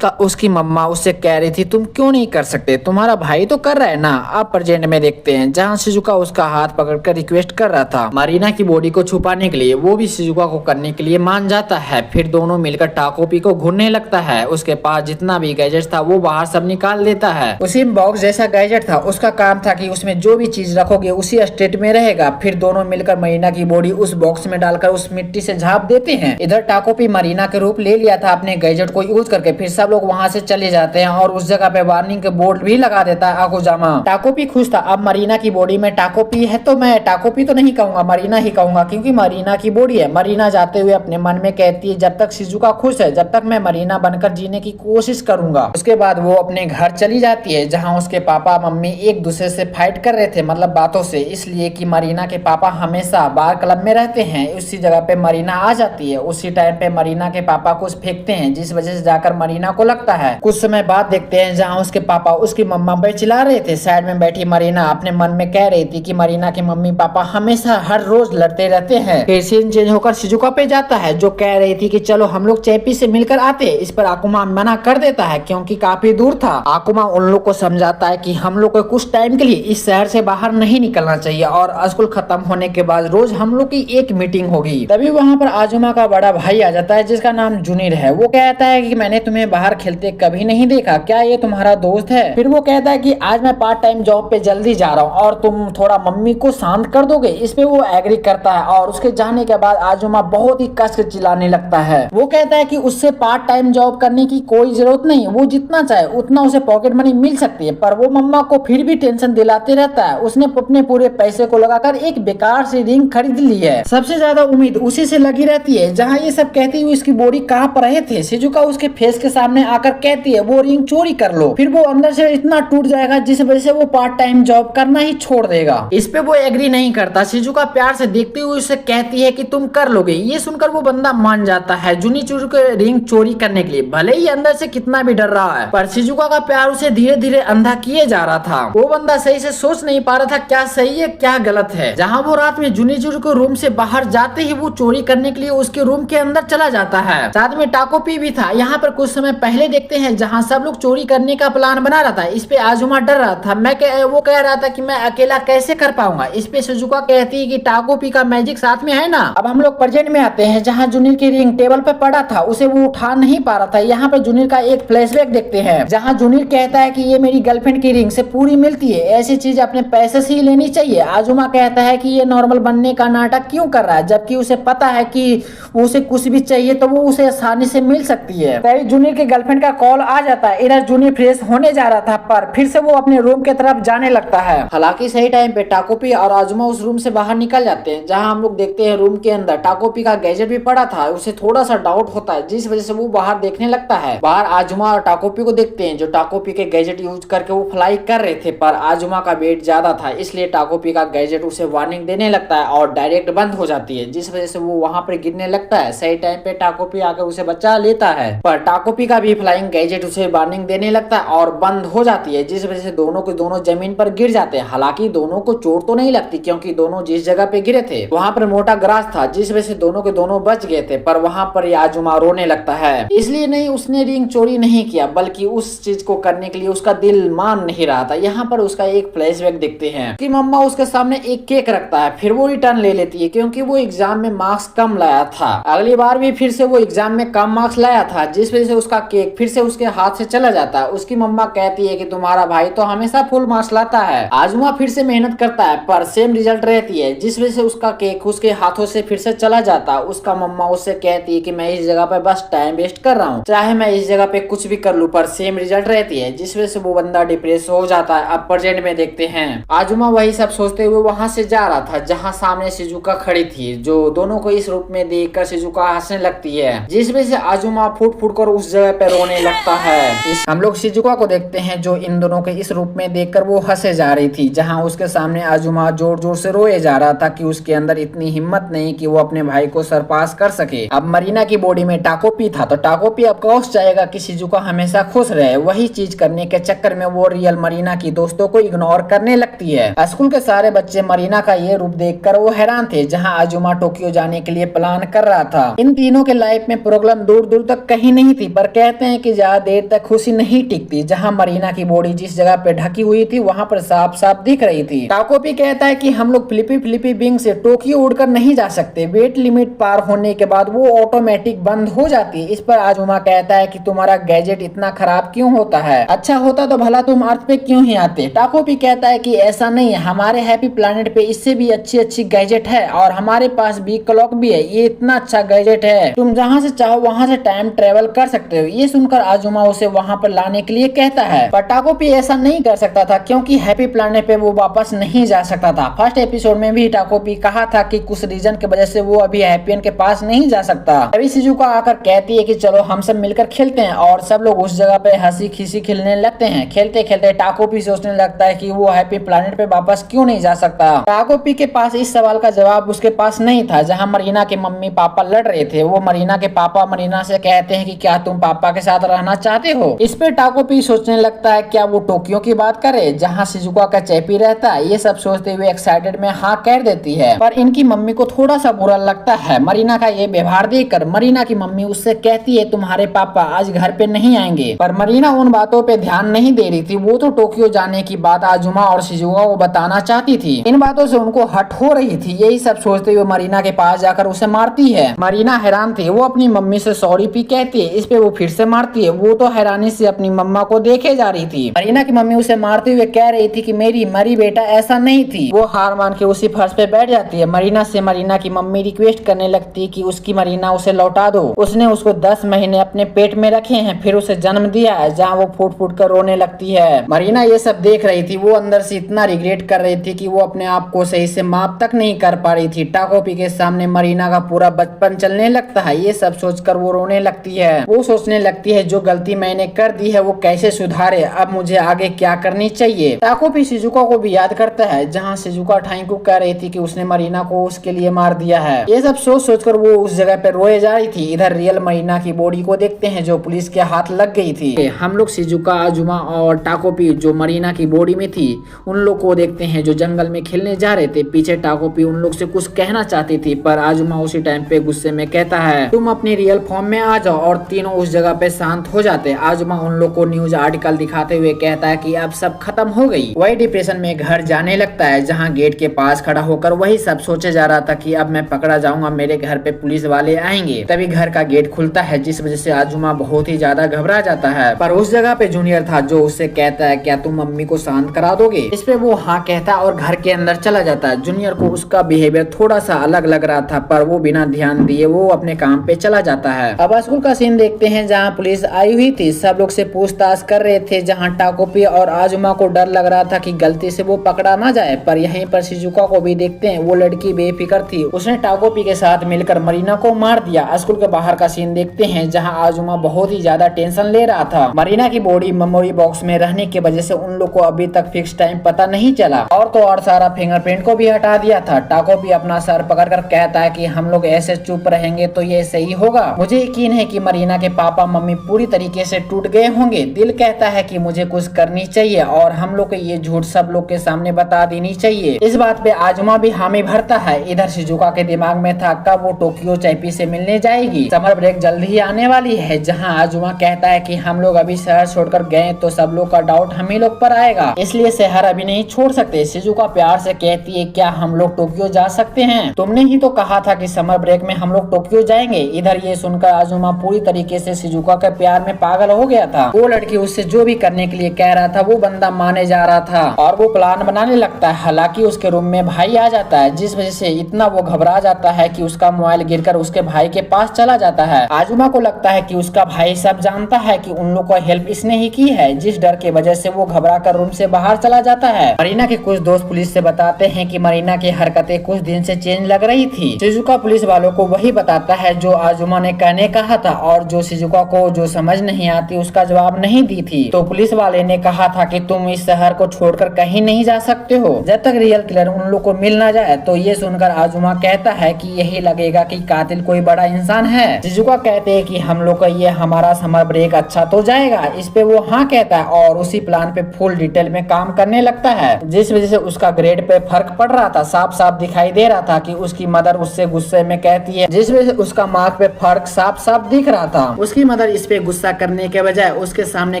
Speaker 1: उसकी मम्मा उससे कह रही थी तुम क्यों नहीं कर सकते, तुम्हारा भाई तो कर रहा है ना। आप प्रेजेंट में देखते हैं जहाँ शिजुका उसका हाथ पकड़कर रिक्वेस्ट कर रहा था मरीना की बॉडी को छुपाने के लिए। वो भी शिजुका को करने के लिए मान जाता है। फिर दोनों मिलकर टाकोपी को घूरने लगता है। उसके पास जितना भी गैजेट था वो बाहर सब निकाल देता है। उसी बॉक्स जैसा गैजेट था, उसका काम था कि उसमें जो भी चीज रखोगे उसी स्टेट में रहेगा। फिर दोनों मिलकर मरीना की बॉडी उस बॉक्स में डालकर उस मिट्टी से झाँप देते हैं। इधर टाकोपी मरीना के रूप ले लिया था अपने गैजेट को यूज करके। फिर सब लोग वहाँ से चले जाते हैं और उस जगह पे वार्निंग के बोर्ड भी लगा देता है अकुजामा। टाकोपी खुश था, अब मरीना की बॉडी में टाकोपी है तो मैं टाकोपी तो नहीं कहूंगा, मरीना ही कहूंगा, क्योंकि मरीना की बॉडी है। मरीना जाते हुए अपने मन में कहती है जब तक शिजुका खुश है जब तक मैं मरीना बनकर जीने की कोशिश करूंगा। उसके बाद वो अपने घर चली जाती है, जहाँ उसके पापा मम्मी एक दूसरे से फाइट कर रहे थे, मतलब बातों से, इसलिए कि मरीना के पापा हमेशा बार क्लब में रहते हैं। उसी जगह पे मरीना आ जाती है। उसी टाइम पे मरीना के पापा कुछ फेंकते हैं, जिस वजह से जाकर मरीना को लगता है। कुछ समय बाद देखते हैं जहाँ उसके पापा उसकी मम्मा पे चिल्ला रहे थे। साइड में बैठी मरीना अपने मन में कह रही थी कि मरीना के मम्मी पापा हमेशा हर रोज लड़ते रहते हैं। फिर सीन चेंज होकर शिजुका पे जाता है, जो कह रही थी कि चलो हम लोग चैपी से मिलकर आते। इस पर आकुमा मना कर देता है क्योंकि काफी दूर था। आकुमा उन लोग को समझाता है कि हम लोग को कुछ टाइम के लिए इस शहर से बाहर नहीं निकलना चाहिए और स्कूल खत्म होने के बाद रोज हम लोग की एक मीटिंग होगी। तभी वहाँ पर आजुमा का बड़ा भाई आ जाता है जिसका नाम जुनीर है। वो कहता है कि मैंने तुम्हें बाहर खेलते कभी नहीं देखा, क्या ये तुम्हारा दोस्त है? फिर वो कहता है कि आज मैं पार्ट टाइम जॉब पे जल्दी जा रहा हूँ और तुम थोड़ा मम्मी को शांत कर दोगे। इस पे वो एग्री करता है और उसके जाने के बाद आजुमा बहुत ही कस के चिल्लाने लगता है। वो कहता है कि उससे पार्ट टाइम जॉब करने की कोई जरूरत नहीं, वो जितना चाहे उतना उसे पॉकेट मनी मिल सकती है, पर वो मम्मा को फिर भी टेंशन दिलाते रहता है। उसने अपने पूरे पैसे को लगाकर एक बेकार सी रिंग खरीद ली है। सबसे ज्यादा उम्मीद उसी से लगी रहती है। जहाँ ये सब कहती हुई उसकी बॉडी कहाँ पर रहे थे, शिजुका उसके फेस के सामने आकर कहती है वो रिंग चोरी कर लो। फिर वो अंदर से इतना टूट जाएगा जिस वजह से वो पार्ट टाइम जॉब करना ही छोड़ देगा। इस पे वो एग्री नहीं करता। शिजुका प्यार से देखते हुए उसे कहती है कि तुम कर लोगे। ये सुनकर वो बंदा मान जाता है जुनिचुरो के रिंग चोरी करने के लिए, भले ही अंदर से कितना भी डर रहा है। पर शिजुका का प्यार उसे धीरे धीरे अंधा किए जा रहा था। वो बंदा सही से सोच नहीं पा रहा था क्या सही है क्या गलत है। जहाँ वो रात में जुनिचुरो को रूम से बाहर जाते ही वो चोरी करने के लिए उसके रूम के अंदर चला जाता है। साथ में टाकोपी भी था। यहाँ पर कुछ समय पहले देखते हैं जहाँ सब लोग चोरी करने का प्लान बना रहा था। इस पे आजुमा डर रहा था। वो कह रहा था कि मैं अकेला कैसे कर पाऊंगा। इस पे शिजुका कहती है कि टाकोपी का मैजिक साथ में है ना। अब हम लोग प्रेजेंट में आते हैं जहाँ जुनिर की रिंग टेबल पे पड़ा था, उसे वो उठा नहीं पा रहा था। यहाँ पर जुनिर का एक फ्लैशबैक देखते हैं जहाँ जुनिर कहता है कि ये मेरी गर्लफ्रेंड की रिंग से पूरी मिलती है, ऐसी चीज अपने पैसे से ही लेनी चाहिए। आजुमा कहता है कि ये नॉर्मल बनने का नाटक क्यों कर रहा है, जबकि उसे पता है कि उसे कुछ भी चाहिए तो वो उसे आसानी से मिल सकती है। तभी जुनिर के गर्लफ्रेंड का कॉल आ जाता है। इधर जुनिर फ्रेश होने जा रहा था पर फिर से वो अपने रूम की तरफ जाने लगता है। हालांकि सही टाइम पे टाकोपी और आजुमा उस रूम से बाहर निकल जाते हैं। जहां हम लोग देखते हैं रूम के अंदर टाकोपी का गैजेट भी पड़ा था। उसे थोड़ा सा डाउट होता है जिस वजह से वो बाहर देखने लगता है। बाहर आजुमा और टाकोपी को देखते हैं जो टाकोपी के गैजेट यूज करके वो फ्लाई कर रहे थे, पर आजुमा का वेट ज्यादा था इसलिए टाकोपी का गैजेट उसे वार्निंग देने लगता है और डायरेक्ट बंद हो जाती है, जिस वजह से वो वहां पर गिरने लगता है। सही टाइम पे टाकोपी आकर उसे बचा लेता है, पर टाकोपी का भी फ्लाइंग गैजेट उसे वार्निंग देने लगता है और बंद हो जाती है, जिस वजह से दोनों के दोनों जमीन पर गिर जाते हैं। हालांकि दोनों को चोट तो नहीं लगती क्योंकि दोनों जिस जगह पे गिरे थे वहां पर मोटा ग्रास था, जिस वजह से दोनों के दोनों बच गए थे। पर वहां पर आजुमा रोने लगता है। इसलिए नहीं उसने रिंग चोरी नहीं किया, बल्कि उस चीज को करने के लिए उसका दिल मान नहीं रहा था। यहाँ पर उसका एक फ्लैशबैक देखते हैं कि मम्मा उसके सामने एक केक रखता है, फिर वो रिटर्न ले लेती है क्योंकि वो एग्जाम में मार्क्स कम लाया था। अगली बार भी फिर से वो एग्जाम में कम मार्क्स लाया था, जिस वजह से उसका केक फिर से उसके हाथ से चला जाता है। उसकी मम्मा कहती है कि तुम्हारा भाई तो हमेशा फुल मार्क्स लाता है। आजुमा फिर से मेहनत करता है पर सेम रिजल्ट रहती है, जिस वजह से उसका केक उसके हाथों से फिर से चला जाता है। उसका मम्मा उससे कहती है कि मैं इस जगह पे बस टाइम वेस्ट कर रहा हूँ, चाहे मैं इस जगह पे कुछ भी कर लूँ, पर सेम रिजल्ट रहती है, जिस वजह से वो बंदा डिप्रेस हो जाता है। अब प्रेजेंट में देखते हैं आजुमा वही सब सोचते हुए वहां से जा रहा था जहाँ सामने शिजुका खड़ी थी, जो दोनों को इस रूप में देखकर शिजुका हंसने लगती है, जिस वजह से आजुमा फूट फूट कर उस जगह पे रोने लगता है। हम लोग शिजुका को देखते हैं जो इन दोनों के इस रूप में देखकर वो हंसे जा रही थी, जहाँ उसके सामने आजुमा जोर जोर से रोए जा रहा था कि उसके अंदर इतनी हिम्मत नहीं कि वो अपने भाई को सरपास कर सके। अब मरीना की बॉडी में टाकोपी था तो टाकोपी अब कोस चाहेगा कि शिजुका हमेशा खुश रहे। वही चीज करने के चक्कर में वो रियल मरीना की दोस्तों को इग्नोर करने लगती है। स्कूल के सारे बच्चे मरीना का ये रूप देखकर वो हैरान थे, जहाँ आजुमा टोक्यो जाने के लिए प्लान कर रहा था। इन तीनों के लाइफ में प्रॉब्लम दूर दूर तक कहीं नहीं थी, पर कहते हैं कि ज्यादा देर तक खुशी नहीं टिकती। जहाँ मरीना की बॉडी जिस जगह पे ढकी हुई थी वहाँ पर साफ साफ दिख रही थी। टाकोपी कहता है कि हम लोग फिलिपी बिंग से टोक्यो उड़कर नहीं जा सकते, वेट लिमिट पार होने के बाद वो ऑटोमेटिक बंद हो जाती है। इस पर आजुमा कहता है कि तुम्हारा गैजेट इतना खराब क्यों होता है, अच्छा होता तो भला तुम अर्थ पे क्यों ही आते। टाकोपी कहता है कि ऐसा नहीं है, हमारे हैप्पी प्लैनेट पे इससे भी अच्छी अच्छी गैजेट है और हमारे पास भी क्लॉक भी है, ये इतना अच्छा गैजेट है, तुम जहाँ से चाहो वहाँ से टाइम ट्रेवल कर सकते हो। ये सुनकर आजुमा उसे वहाँ पर लाने के लिए कहता है, पर टाकोपी ऐसा नहीं कर सकता था क्योंकि हैप्पी प्लैनेट पे वो वापस नहीं जा सकता था। फर्स्ट एपिसोड में भी टाकोपी कहा था कि कुछ रीजन की वजह से वो अभी हैप्पियन के पास नहीं जा सकता। तभी शिजुका आकर कहती है कि चलो हम सब मिलकर खेलते हैं और सब लोग उस जगह पे हंसी खिसी खेलने लगते हैं। खेलते खेलते टाकोपी सोचने लगता है कि वो हैप्पी प्लैनेट पे वापस क्यों नहीं जा सकता। टाकोपी के पास इस सवाल का जवाब उसके पास नहीं था। जहाँ मरीना के मम्मी पापा लड़ रहे थे, वो मरीना के पापा मरीना से कहते हैं कि क्या तुम पापा के साथ रहना चाहते हो। इस पे टाकोपी सोचने लगता है क्या वो टोक्यो की बात करे जहाँ शिजुका का चैपी रहता है। ये सब सोचते हुए एक्साइटेड में हाँ कह देती है, पर इनकी मम्मी को थोड़ा सा बुरा लगता है। मरीना का ये व्यवहार देखकर मरीना की मम्मी उससे कहती कहती है तुम्हारे पापा आज घर पे नहीं आएंगे, पर मरीना उन बातों पे ध्यान नहीं दे रही थी। वो तो टोक्यो जाने की बात आजुमा और शिजुका को बताना चाहती थी। इन बातों से उनको हट हो रही थी। यही सब सोचते हुए मरीना के पास जाकर उसे मारती है। मरीना हैरान थी। वो अपनी मम्मी से सॉरी भी कहती है, इस पे वो फिर से मारती है। वो तो हैरानी से अपनी मम्मा को देखे जा रही थी। मरीना की मम्मी उसे मारते हुए कह रही थी कि मेरी मरी बेटा ऐसा नहीं थी। वो हार मान के उसी फर्श पे बैठ जाती है। मरीना से मरीना की मम्मी रिक्वेस्ट करने लगती कि उसकी मरीना उसे लौटा दो। उसने उसको 10 महीने अपने पेट में रखे हैं, फिर उसे जन्म दिया है, जहाँ वो फूट फूट कर रोने लगती है। मरीना ये सब देख रही थी। वो अंदर से इतना रिग्रेट कर रही थी कि वो अपने आप को सही से माफ तक नहीं कर पा रही थी। टाकोपी के सामने मरीना का पूरा बचपन चलने लगता है। ये सब सोचकर वो रोने लगती है। वो सोचने लगती है जो गलती मैंने कर दी है वो कैसे सुधारे, अब मुझे आगे क्या करनी चाहिए। टाकोपी शिजुका को भी याद करता है, जहाँ शिजुका ठाई को कह रही थी कि उसने मरीना को उसके लिए मार दिया है। ये सब सोच सोचकर वो उस जगह पे रोए जा रही थी। इधर रियल मरीना की बॉडी को देखते हैं जो पुलिस के हाथ लग गई थी। हम लोग शिजुका, आजुमा और टाकोपी जो मरीना की बॉडी में थी उन लोग को देखते हैं जो जंगल में खेलने जा रहे थे। पीछे टाकोपी उन लोग से कुछ कहना चाहती थी, पर आजुमा उसी टाइम पे गुस्से में कहता है तुम अपनी रियल फॉर्म में आ जाओ, और तीनों उस जगह पे शांत हो जाते। आजुमा उन लोग को न्यूज आर्टिकल दिखाते हुए कहता है कि अब सब खत्म हो गई। वही डिप्रेशन में घर जाने लगता है, जहाँ गेट के पास खड़ा होकर वही सब सोचे जा रहा था कि अब मैं पकड़ा जाऊंगा, मेरे घर पे पुलिस वाले आएंगे। तभी घर का गेट खुलता है, जिस वजह से आजुमा बहुत ही ज्यादा घबरा जाता है। पर उस जगह पे जूनियर था जो उससे कहता है क्या तुम मम्मी को शांत करा दोगे। इस पे वो हाँ कहता है और घर के अंदर चला जाता है। जूनियर को उसका बिहेवियर थोड़ा सा अलग लग रहा था, पर वो बिना ध्यान दिए वो अपने काम पे चला जाता है। अब स्कूल का सीन देखते हैं, जहाँ पुलिस आई हुई थी। सब लोग से पूछताछ कर रहे थे, जहाँ टाकोपी और आजुमा को डर लग रहा था कि गलती से वो पकड़ा ना जाए। पर यहीं पर शिजुका को भी देखते हैं। वो लड़की बेफिक्र थी, उसने टाकोपी के साथ मिलकर मरीना को मार दिया। स्कूल के बाहर का सीन देखते हैं, जहाँ आजुमा बहुत ही ज्यादा टेंशन ले रहा था। मरीना की बॉडी मेमोरी बॉक्स में रहने की वजह से उन लोग को अभी तक फिक्स टाइम पता नहीं चला। और तो और सारा फिंगरप्रिंट को भी हटा दिया था। टाकोपी अपना सर पकड़कर कहता है कि हम लोग ऐसे चुप रहेंगे तो ये सही होगा। मुझे यकीन है कि मरीना के पापा मम्मी पूरी तरीके से टूट गए होंगे। दिल कहता है कि मुझे कुछ करनी चाहिए और हम लोग को ये झूठ सब लोग के सामने बता देनी चाहिए। इस बात पे आजुमा भी हामी भरता है। इधर शिजुका के दिमाग में था कब वो टोक्यो चैपी से मिलने जाएगी। समर ब्रेक जल्द ही आने वाली है, जहाँ आजुमा कहता है कि हम लोग अभी शहर छोड़कर गए तो सब लोग का डाउट हम ही लोग पर आएगा, इसलिए शहर अभी नहीं छोड़ सकते। शिजुका प्यार से कहती है क्या हम लोग टोक्यो जा सकते हैं, तुमने ही तो कहा था कि समर ब्रेक में हम लोग टोक्यो जाएंगे। इधर ये सुनकर आजुमा पूरी तरीके से शिजुका के प्यार में पागल हो गया था। वो लड़की उससे जो भी करने के लिए कह रहा था वो बंदा माने जा रहा था और वो प्लान बनाने लगता है। हालांकि उसके रूम में भाई आ जाता है, जिस वजह से इतना वो घबरा जाता है कि उसका मोबाइल गिरकर उसके भाई के पास चला जाता है। आजुमा को लगता है कि उसका भाई सब जानता है कि उन लोग को हेल्प इसने ही की है, जिस डर की वजह से वो घबरा कर रूम से बाहर चला जाता है। मरीना के कुछ दोस्त पुलिस से बताते हैं कि मरीना की हरकतें कुछ दिन से चेंज लग रही थी। शिजुका पुलिस वालों को वही बताता है जो आजुमा ने कहने कहा था, और जो शिजुका को जो समझ नहीं आती उसका जवाब नहीं दी थी। तो पुलिस वाले ने कहा था कि तुम इस शहर को छोड़कर कहीं नहीं जा सकते हो जब तक रियल किलर उन लोग को मिल ना जाए। तो ये सुनकर आजुमा कहता है कि यही लगेगा कि कातिल कोई बड़ा इंसान है। शिजुका कहते हैं कि हम लोग का ये हमारा समर ब्रेक अच्छा तो जाएगा। इस पे वो हाँ कहता है और उसी प्लान पे फुल डिटेल में काम करने लगता है, जिस वजह से उसका ग्रेड पे फर्क पड़ रहा था। साफ साफ दिखाई दे रहा था कि उसकी मदर उससे गुस्से में कहती है, जिस वजह से उसका मार्क पे फर्क साफ साफ दिख रहा था। उसकी मदर इस पे गुस्सा करने के बजाय उसके सामने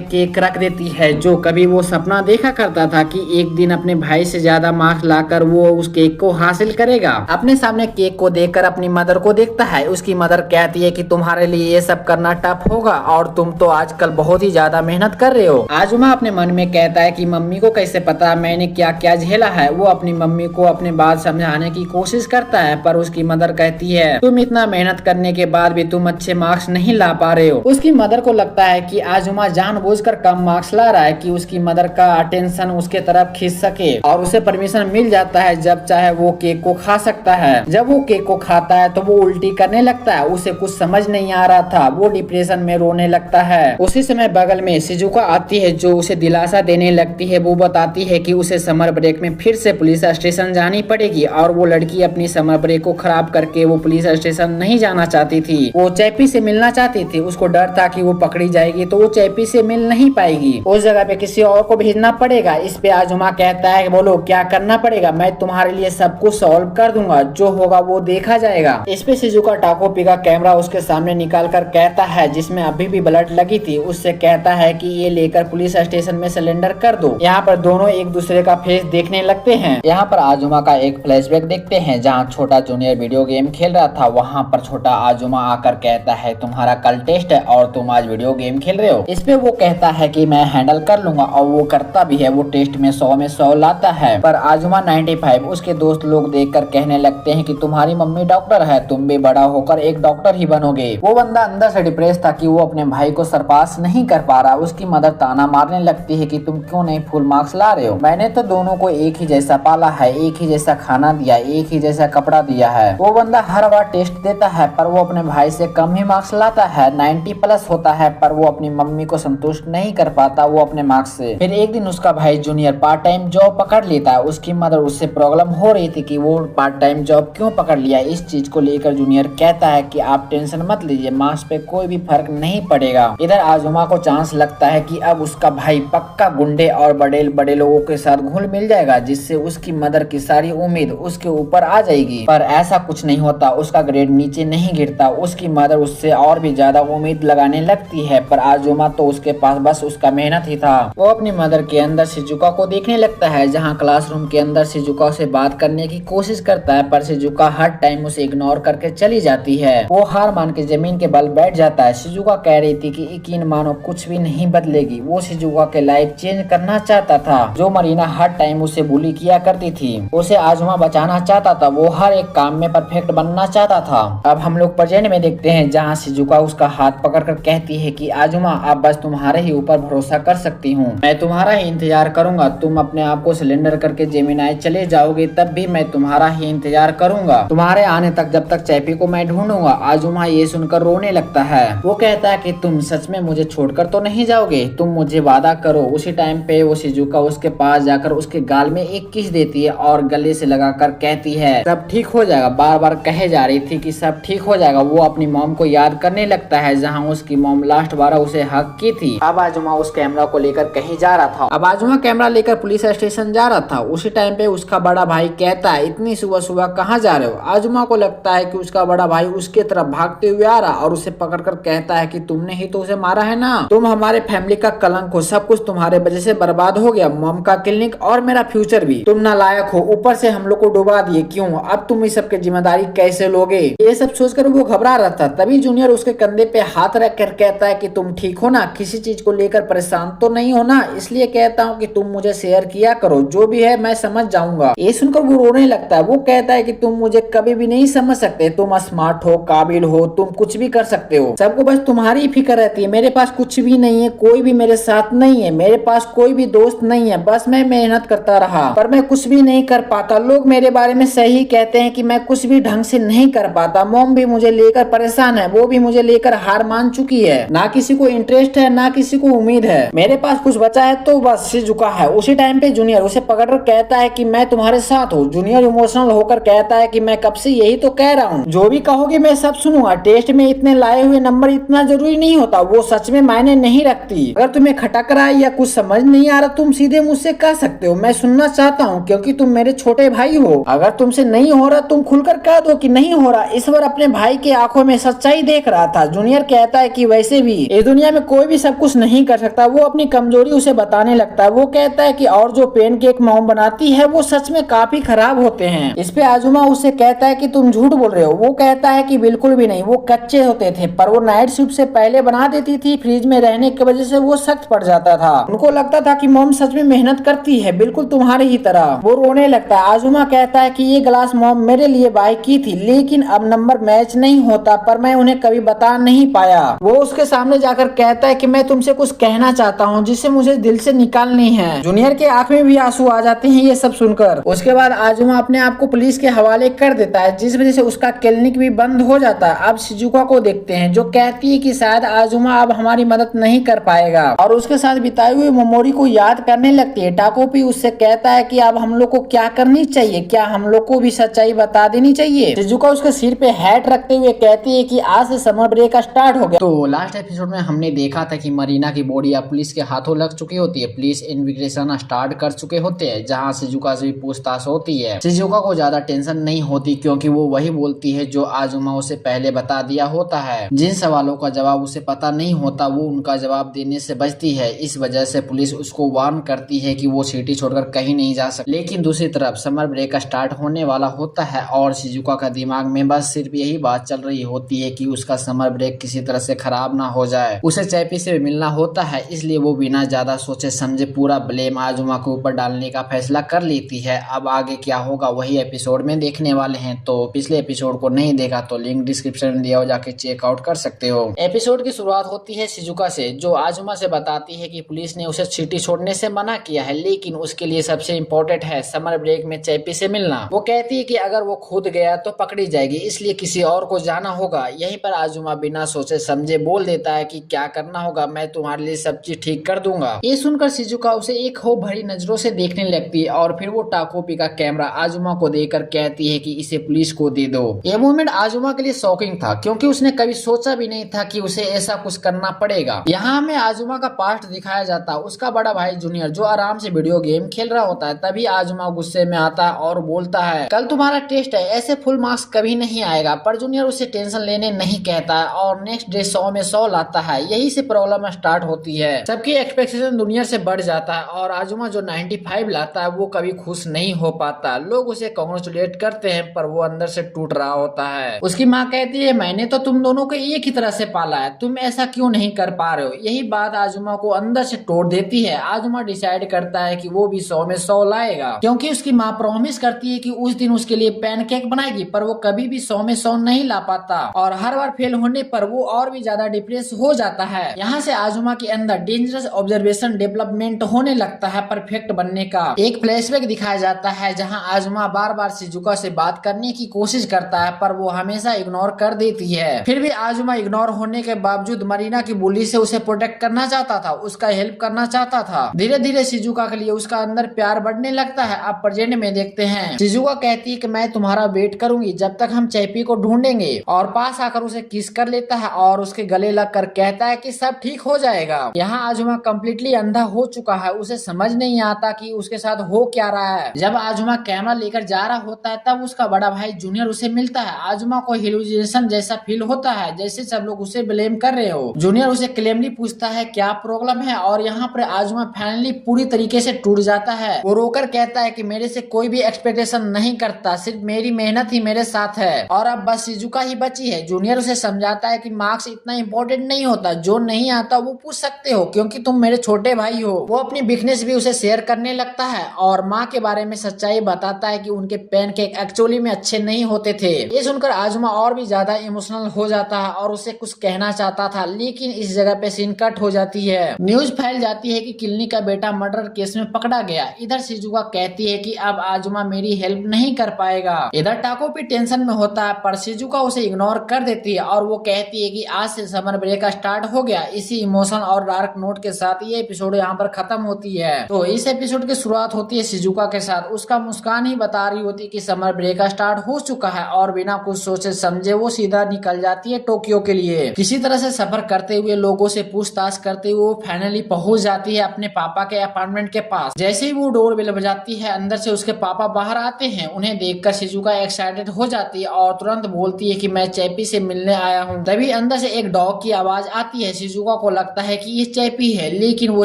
Speaker 1: केक रख देती है, जो कभी वो सपना देखा करता था कि एक दिन अपने भाई से ज्यादा मार्क्स लाकर वो उस केक को हासिल करेगा। अपने सामने केक को देखकर अपनी मदर को देखता है। उसकी मदर कहती है कि तुम्हारे लिए ये सब करना टफ होगा और तुम तो आजकल बहुत ही ज्यादा मेहनत कर रहे हो। आजुमा अपने मन में कहता है कि मम्मी को कैसे पता मैंने क्या क्या झेला है। वो अपनी मम्मी को अपनी बात समझाने की कोशिश करता है, पर उसकी मदर कहती है तुम इतना मेहनत करने के बाद भी तुम अच्छे मार्क्स नहीं ला पा रहे हो। उसकी मदर को लगता है कि आजुमा जानबूझकर कम मार्क्स ला रहा है कि उसकी मदर का अटेंशन उसके तरफ खींच सके, और उसे परमिशन मिल जाता है जब चाहे वो केक को खा सकता है। जब वो केक को खाता है तो वो उल्टी करने लगता है। उसे कुछ समझ नहीं आ रहा था, वो डिप्रेशन में रोने लगता है। उसी समय बगल में शिजुका आती है जो उसे दिलासा देने लगती है। वो बताती है कि उसे समर ब्रेक में फिर से पुलिस स्टेशन जानी पड़ेगी, और वो लड़की अपनी समर ब्रेक को खराब करके वो पुलिस स्टेशन नहीं जाना चाहती थी। वो चैपी से मिलना चाहती थी। उसको डर था कि वो पकड़ी जाएगी तो वो चैपी से मिल नहीं पाएगी, उस जगह पे किसी और को भेजना पड़ेगा। इस पे आजुमा कहता है बोलो क्या करना पड़ेगा, मैं तुम्हारे लिए सब कुछ सॉल्व कर दूंगा, जो होगा वो देखा जाएगा। इस पे शिजुका टाकोपी का कैमरा उसके सामने निकाल निकाल कर कहता है, जिसमें अभी भी ब्लड लगी थी, उससे कहता है कि ये लेकर पुलिस स्टेशन में सिलेंडर कर दो। यहाँ पर दोनों एक दूसरे का फेस देखने लगते हैं। यहाँ पर आजुमा का एक फ्लैशबैक देखते हैं जहाँ छोटा जूनियर वीडियो गेम खेल रहा था। वहाँ पर छोटा आजुमा आकर कहता है, तुम्हारा कल टेस्ट है और तुम आज वीडियो गेम खेल रहे हो। इस पे वो कहता है कि मैं हैंडल कर लूंगा और वो करता भी है। वो टेस्ट में 100 में 100 लाता है, पर आजुमा 95। उसके दोस्त लोग देखकर कहने लगते हैं कि तुम्हारी मम्मी डॉक्टर है, तुम भी बड़ा होकर एक डॉक्टर ही बनोगे। वो बंदा अंदर से डिप्रेस था कि वो अपने भाई को सरपास नहीं कर पा रहा। उसकी मदर ताना मारने लगती है कि तुम क्यों नहीं फुल मार्क्स ला रहे हो, मैंने तो दोनों को एक ही जैसा पाला है, एक ही जैसा खाना दिया, एक ही जैसा कपड़ा दिया है। वो बंदा हर बार टेस्ट देता है पर वो अपने भाई से कम ही मार्क्स लाता है, 90+ होता है, पर वो अपनी मम्मी को संतुष्ट नहीं कर पाता वो अपने मार्क्स से। फिर एक दिन उसका भाई जूनियर पार्ट टाइम जॉब पकड़ लेता है। उसकी मदर उससे प्रॉब्लम हो रही थी कि वो पार्ट टाइम जॉब क्यों पकड़ लिया। इस चीज को लेकर जूनियर कहता है कि आप टेंशन मत लीजिए, मार्क्स पे कोई भी फर्क नहीं पड़ेगा। इधर आजुमा को चांस लगता है कि अब उसका भाई पक्का गुंडे और बड़े बड़े लोगों के साथ घुल मिल जाएगा, जिससे उसकी मदर की सारी उम्मीद उसके ऊपर आ जाएगी। पर ऐसा कुछ नहीं होता, उसका ग्रेड नीचे नहीं गिरता। उसकी मदर उससे और भी ज्यादा उम्मीद लगाने लगती है, पर आजुमा तो उसके पास बस उसका मेहनत ही था। वो अपनी मदर के अंदर शिजुका को देखने लगता है, जहाँ क्लासरूम के अंदर शिजुका से बात करने की कोशिश करता है, पर शिजुका हर टाइम उसे इग्नोर करके चली जाती है। वो हार मान के जमीन के बल बैठ जाता है। शिजुका कह रही थी कि यकीन मानो कुछ भी नहीं बदलेगी। वो शिजुका के लाइफ चेंज करना चाहता था। जो मरीना हर टाइम उसे बुली किया करती थी, उसे आजुमा बचाना चाहता था। वो हर एक काम में परफेक्ट बनना चाहता था। अब हम लोग प्रेजेंट में देखते हैं जहाँ शिजुका उसका हाथ पकड़कर कहती है कि आजुमा अब बस तुम्हारे ही ऊपर भरोसा कर सकती हूँ, मैं तुम्हारा ही इंतजार करूंगा। तुम अपने आप को सिलेंडर करके जेमिनाई चले जाओगे तब भी मैं तुम्हारा ही इंतजार करूंगा, तुम्हारे आने तक जब तक चैपी को मैं ढूंढूंगा। आजुमा ये सुनकर रोने लगता है। वो कहता है कि तुम सच में मुझे छोड़कर तो नहीं जाओगे, तुम मुझे वादा करो। उसी टाइम पे वो शिजुका उसके पास जाकर उसके गाल में एक किस देती है और गले से लगाकर कहती है सब ठीक हो जाएगा। बार बार कहे जा रही थी कि सब ठीक हो जाएगा। वो अपनी मॉम को याद करने लगता है जहाँ उसकी मॉम लास्ट बार उसे हक की थी। अब आजुमा उस कैमरा को लेकर कहीं जा रहा था। अब आजुमा कैमरा लेकर पुलिस स्टेशन जा रहा था। उसी टाइम पे उसका बड़ा भाई कहता है इतनी सुबह सुबह कहाँ जा रहे हो। आजुमा को लगता है कि उसका बड़ा भाई उसके तरफ भागते हुए आ रहा और उसे पकड़कर कहता है कि तुमने ही तो उसे मारा है ना, तुम हमारे फैमिली का कलंक हो, सब कुछ तुम्हारे वजह से बर्बाद हो गया, मॉम का क्लिनिक और मेरा फ्यूचर भी, तुम नालायक हो, ऊपर से हम लोग को डुबा दिए, क्यों, अब तुम इस सब की जिम्मेदारी कैसे लोगे। ये सब सोचकर वो घबरा रहा था। तभी जूनियर उसके कंधे पे हाथ रख कर कहता है कि तुम ठीक हो ना, किसी चीज को लेकर परेशान तो नहीं हो ना, इसलिए कहता हूँ कि तुम मुझे शेयर किया करो, जो भी है मैं समझ जाऊंगा। ये सुनकर वो रोने लगता है। वो कहता है कि तुम मुझे कभी भी नहीं समझ सकते, तुम स्मार्ट हो, काबिल हो, तुम कुछ भी कर सकते हो, सबको बस तुम्हारी फिक्र रहती है, मेरे पास कुछ भी नहीं है, कोई भी मेरे साथ नहीं है, मेरे पास कोई भी दोस्त नहीं है, बस मैं मेहनत करता रहा पर मैं कुछ भी नहीं कर पाता। लोग मेरे बारे में सही कहते हैं कि मैं कुछ भी ढंग से नहीं कर पाता। मॉम भी मुझे लेकर परेशान है, वो भी मुझे लेकर हार मान चुकी है, ना किसी को इंटरेस्ट है ना किसी को उम्मीद है, मेरे पास कुछ बचा है तो बस शिजुका है। उसी टाइम पे जूनियर उसे पकड़कर कहता है कि मैं तुम्हारे साथ हूँ। जूनियर इमोशनल होकर कहता है कि मैं कब से यही तो कह रहा हूँ, जो भी कहोगे मैं सब सुनूंगा, टेस्ट में इतने लाए हुए नंबर इतना जरूरी नहीं होता, वो सच में मायने नहीं रखती, अगर तुम्हें खटक रहा है या कुछ समझ नहीं आ रहा तुम सीधे मुझसे कह सकते हो, मैं सुनना चाहता हूँ क्योंकि तुम मेरे छोटे भाई हो, अगर तुमसे नहीं हो रहा तुम खुलकर कह दो कि नहीं हो रहा। इस बार अपने भाई के आंखों में सच्चाई देख रहा था। जूनियर कहता है कि वैसे भी इस दुनिया में कोई भी सब कुछ नहीं कर सकता। वो अपनी कमजोरी उसे बताने लगता है। वो कहता है कि और जो पेन केक मॉम बनाती है वो सच में काफी खराब होते हैं। इस पे आजुमा उसे कहता है कि तुम झूठ बोल रहे हो। वो कहता है कि बिल्कुल भी नहीं, वो कच्चे होते थे पर वो नाइट शिफ्ट से पहले बना देती थी, फ्रिज में रहने की वजह से वो सख्त पड़ जाता था। उनको लगता था कि मॉम सच में मेहनत करती है बिल्कुल तुम्हारी ही तरह। वो रोने लगता है। आजुमा कहता है कि ये ग्लास मॉम मेरे लिए बाय की थी लेकिन अब नंबर मैच नहीं होता, पर मैं उन्हें कभी बता नहीं पाया। वो उसके सामने जाकर कहता है कि मैं तुमसे कुछ कहना चाहता हूँ जिसे मुझे दिल से निकालनी है। जूनियर के आंख में भी आंसू आ जाते हैं ये सब सुनकर। उसके बाद आजुमा अपने आप को पुलिस के हवाले कर देता है जिस वजह से उसका क्लिनिक भी बंद हो जाता है। अब शिजुका को देखते हैं जो कहती है कि शायद आजुमा अब हमारी मदद नहीं कर पाएगा और उसके साथ बिताई हुई मेमोरी को याद करने लगती है। टाकोपी उससे कहता है कि अब हम लोग को क्या करनी चाहिए, क्या हम लोग को भी सच्चाई बता देनी चाहिए। शिजुका उसके सिर पे हैट रखते हुए कहती है कि आज से समर ब्रेक स्टार्ट हो गया। तो लास्ट एपिसोड में हमने देखा था कि मरीना की बॉडी अब पुलिस के हाथों लग चुकी होती है, पुलिस इन्वेस्टिगेशन स्टार्ट कर चुके होते हैं जहाँ शिजुका से भी पूछताछ होती है। शिजुका को ज्यादा टेंशन नहीं होती क्योंकि वो वही बोलती है जो आजुमा उसे पहले बता दिया होता है। जिन सवालों का जवाब उसे पता नहीं होता वो उनका जवाब देने से बचती है। इस वजह से पुलिस उसको वार्न करती है कि वो सिटी छोड़कर कहीं नहीं जा सकती। लेकिन दूसरी तरफ समर ब्रेक स्टार्ट होने वाला होता है और शिजुका का दिमाग में बस सिर्फ यही बात चल रही होती है कि उसका समर ब्रेक किसी तरह से खराब ना हो जाए। उसे चैपी से मिलना होता है, इसलिए वो बिना ज्यादा सोचे समझे पूरा ब्लेम आजुमा के ऊपर डालने का फैसला कर लेती है। अब आगे क्या होगा वही एपिसोड में देखने वाले हैं, तो पिछले एपिसोड को नहीं देखा तो लिंक डिस्क्रिप्शन में दिया हो, जाके चेकआउट कर सकते हो। एपिसोड की शुरुआत होती है शिजुका से, जो आजुमा से बताती है कि पुलिस ने उसे सिटी छोड़ने से मना किया है, लेकिन उसके लिए सबसे इम्पोर्टेंट है समर ब्रेक में चैपी से मिलना। वो कहती है कि अगर वो खुद गया तो पकड़ी जाएगी, इसलिए किसी और को जाना होगा। यहीं पर आजुमा बिना सोचे समझे बोल देता है कि क्या करना होगा, मैं तुम्हारे लिए सब चीज ठीक कर दूंगा। ये सुनकर शिजुका उसे एक हो भरी नजरों से देखने लगती है और फिर वो टाकोपी का कैमरा आजुमा को देकर कहती है कि इसे पुलिस को दे दो। ये मोमेंट आजुमा के लिए शॉकिंग था, क्योंकि उसने कभी सोचा भी नहीं था कि उसे ऐसा कुछ करना पड़ेगा। यहाँ हमें आजुमा का पास्ट दिखाया जाता है। उसका बड़ा भाई जूनियर जो आराम से वीडियो गेम खेल रहा होता है, तभी आजुमा गुस्से में आता है और बोलता है कल तुम्हारा टेस्ट है, ऐसे फुल मार्क्स कभी नहीं आएगा। पर जूनियर उसे टेंशन लेने नहीं कहता है और नेक्स्ट डे 100 में 100 लाता है। यही से प्रॉब्लम स्टार्ट होती है। सबकी एक्सपेक्टेशन जूनियर से बढ़ जाता है और आजुमा जो 95 लाता है वो कभी खुश नहीं हो पाता। लोग उसे कांग्रेचुलेट करते हैं पर वो अंदर से टूट रहा होता है। उसकी माँ कहती है मैंने तो तुम दोनों को एक ही तरह से पाला है, तुम ऐसा क्यों नहीं कर पा रहे हो। यही बात आजुमा को अंदर से तोड़ देती है। आजुमा डिसाइड करता है कि वो भी 100 में 100 लाएगा, क्योंकि उसकी माँ प्रॉमिस करती है कि उस दिन उसके लिए पैनकेक बनाएगी, पर वो कभी भी 100 में 100 नहीं ला पाता और हर बार फेल होने पर वो और भी ज्यादा डिप्रेस हो जाता है। यहाँ से आजुमा के अंदर डेंजरस ऑब्जर्वेशन डेवलपमेंट होने लगता है परफेक्ट बनने का। एक फ्लैशबैक दिखाया जाता है जहाँ आजुमा बार बार शिजुका से बात करने की कोशिश करता है पर वो हमेशा इग्नोर कर देती है। फिर भी आजुमा इग्नोर होने के बावजूद मरीना की बुली से उसे प्रोटेक्ट करना चाहता था, उसका हेल्प करना चाहता था। धीरे धीरे शिजुका के लिए उसका अंदर प्यार बढ़ने लगता है। अब प्रेजेंट में देखते हैं शिजुका कहती है कि मैं तुम्हारा वेट करूंगी जब तक हम चैपी को ढूंढेंगे, और पास आकर उसे किस कर लेता है और उसके गले लगकर कहता है कि सब ठीक हो जाएगा। यहाँ आजुमा कम्प्लीटली अंधा हो चुका है, उसे समझ नहीं आता कि उसके साथ हो क्या रहा है। जब आजुमा कैमरा लेकर जा रहा होता है तब उसका बड़ा भाई जूनियर उसे मिलता है। आजुमा को हेलुसिनेशन जैसा फील होता है, जैसे सब लोग उसे ब्लेम कर रहे हो। जूनियर उसे क्लेमली पूछता है क्या प्रॉब्लम है और यहाँ पर आजुमा फाइनली पूरी तरीके से टूट जाता है। वो रोकर कहता है कि मेरे से कोई भी एक्सपेक्टेशन नहीं करता, सिर्फ मेरी मेहनत ही मेरे साथ है और अब बस शिजुका ही बची है। जूनियर उसे समझाता है कि मार्क्स इतना इम्पोर्टेंट नहीं होता, जो नहीं आता वो पूछ सकते हो क्योंकि तुम मेरे छोटे भाई हो। वो अपनी वीकनेस भी उसे शेयर करने लगता है और माँ के बारे में सच्चाई बताता है कि उनके पैनकेक एक्चुअली में अच्छे नहीं होते थे। ये सुनकर आजुमा और भी ज्यादा इमोशनल हो जाता है और उसे कुछ कहना चाहता था, लेकिन इस जगह पे सीन कट हो जाती है। न्यूज फैल जाती है कि किलनी का बेटा मर्डर केस में पकड़ा गया। इधर शिजुका कहती है कि अब आजुमा मेरी हेल्प नहीं कर पाएगा। इधर टाकोपी टेंशन में होता है पर शिजुका उसे इग्नोर कर देती है और वो कहती है कि आज से समर ब्रेक स्टार्ट हो गया। इसी इमोशन और डार्क नोट के साथ ये एपिसोड यहाँ पर खत्म होती है। तो इस एपिसोड की शुरुआत होती है शिजुका के साथ। उसका मुस्कान ही बता रही होती है कि समर ब्रेक स्टार्ट हो चुका है और बिना कुछ सोचे समझे वो सीधा निकल जाती है टोक्यो के लिए। किसी तरह से सफर करते हुए लोगों से पूछताछ करते हुए वो फाइनली पहुंच जाती है अपने पापा के अपार्टमेंट के पास। जैसे ही वो डोर बेल बजाती है अंदर से उसके पापा बाहर आते हैं। उन्हें देखकर शिजुका एक्साइटेड हो जाती है और तुरंत बोलती है कि मैं चैपी से मिलने आया हूँ। तभी अंदर से एक डॉग की आवाज आती है। शिजुका को लगता है कि ये चैपी है, लेकिन वो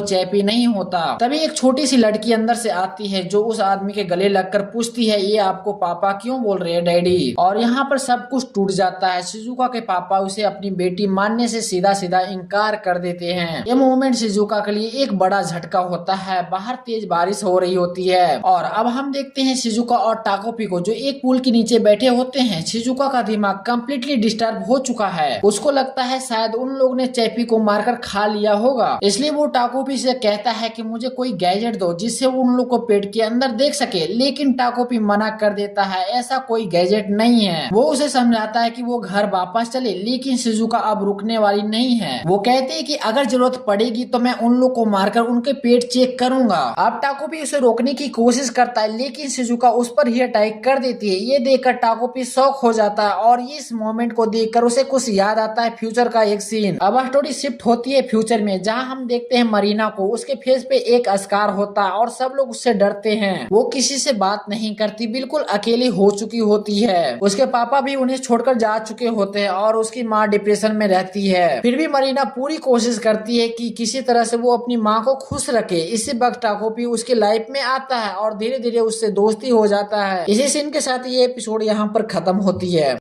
Speaker 1: चैपी नहीं होता। तभी एक छोटी सी लड़की अंदर से आती है जो उस आदमी के गले लगकर पूछती है ये आपको पापा क्यों बोल रहे हैं डैडी। और यहाँ पर सब कुछ टूट जाता है। शिजुका के पापा उसे अपनी बेटी मानने से सीधा सीधा इनकार कर देते हैं। ये मोमेंट शिजुका के लिए एक बड़ा झटका होता है। बाहर तेज बारिश हो रही होती है और अब हम देखते हैं शिजुका और टाकोपी को जो एक पुल के नीचे बैठे होते हैं। शिजुका का दिमाग कम्प्लीटली डिस्टर्ब हो चुका है। उसको लगता है शायद उन लोग ने चैपी को मारकर खा लिया होगा, इसलिए वो टाकोपी से कहता है कि मुझे कोई गैजेट दो जिससे वो उन लोग को पेट के अंदर देख सके, लेकिन टाकोपी मना कर देता है, ऐसा कोई गैजेट नहीं है। वो उसे समझाता है कि वो घर वापस चले, लेकिन शिजुका अब रुकने वाली नहीं है। वो कहते हैं कि अगर जरूरत पड़ेगी तो मैं उन लोग को मारकर उनके पेट चेक करूंगा। अब टाकोपी उसे रोकने की कोशिश करता है, लेकिन शिजुका उस पर ही अटैक कर देती है। ये देखकर टाकोपी शॉक हो जाता है और इस मोमेंट को देखकर उसे कुछ याद आता है फ्यूचर का एक सीन। अब स्टोरी शिफ्ट होती है फ्यूचर में, जहाँ हम देखते हैं मरीना को। उसके फेस पे एक अस्कार होता है और सब लोग उससे डरते हैं। वो किसी से बात नहीं करती, बिल्कुल अकेली हो चुकी होती है। उसके पापा भी उन्हें छोड़कर जा चुके होते होते हैं और उसकी माँ डिप्रेशन में रहती है। फिर भी मरीना पूरी कोशिश करती है कि किसी तरह से वो अपनी माँ को खुश रखे। इसी वक्त टाकोपी उसके लाइफ में आता है और धीरे धीरे उससे दोस्ती हो जाता है। इसी सीन के साथ ये एपिसोड यहाँ पर खत्म होती है।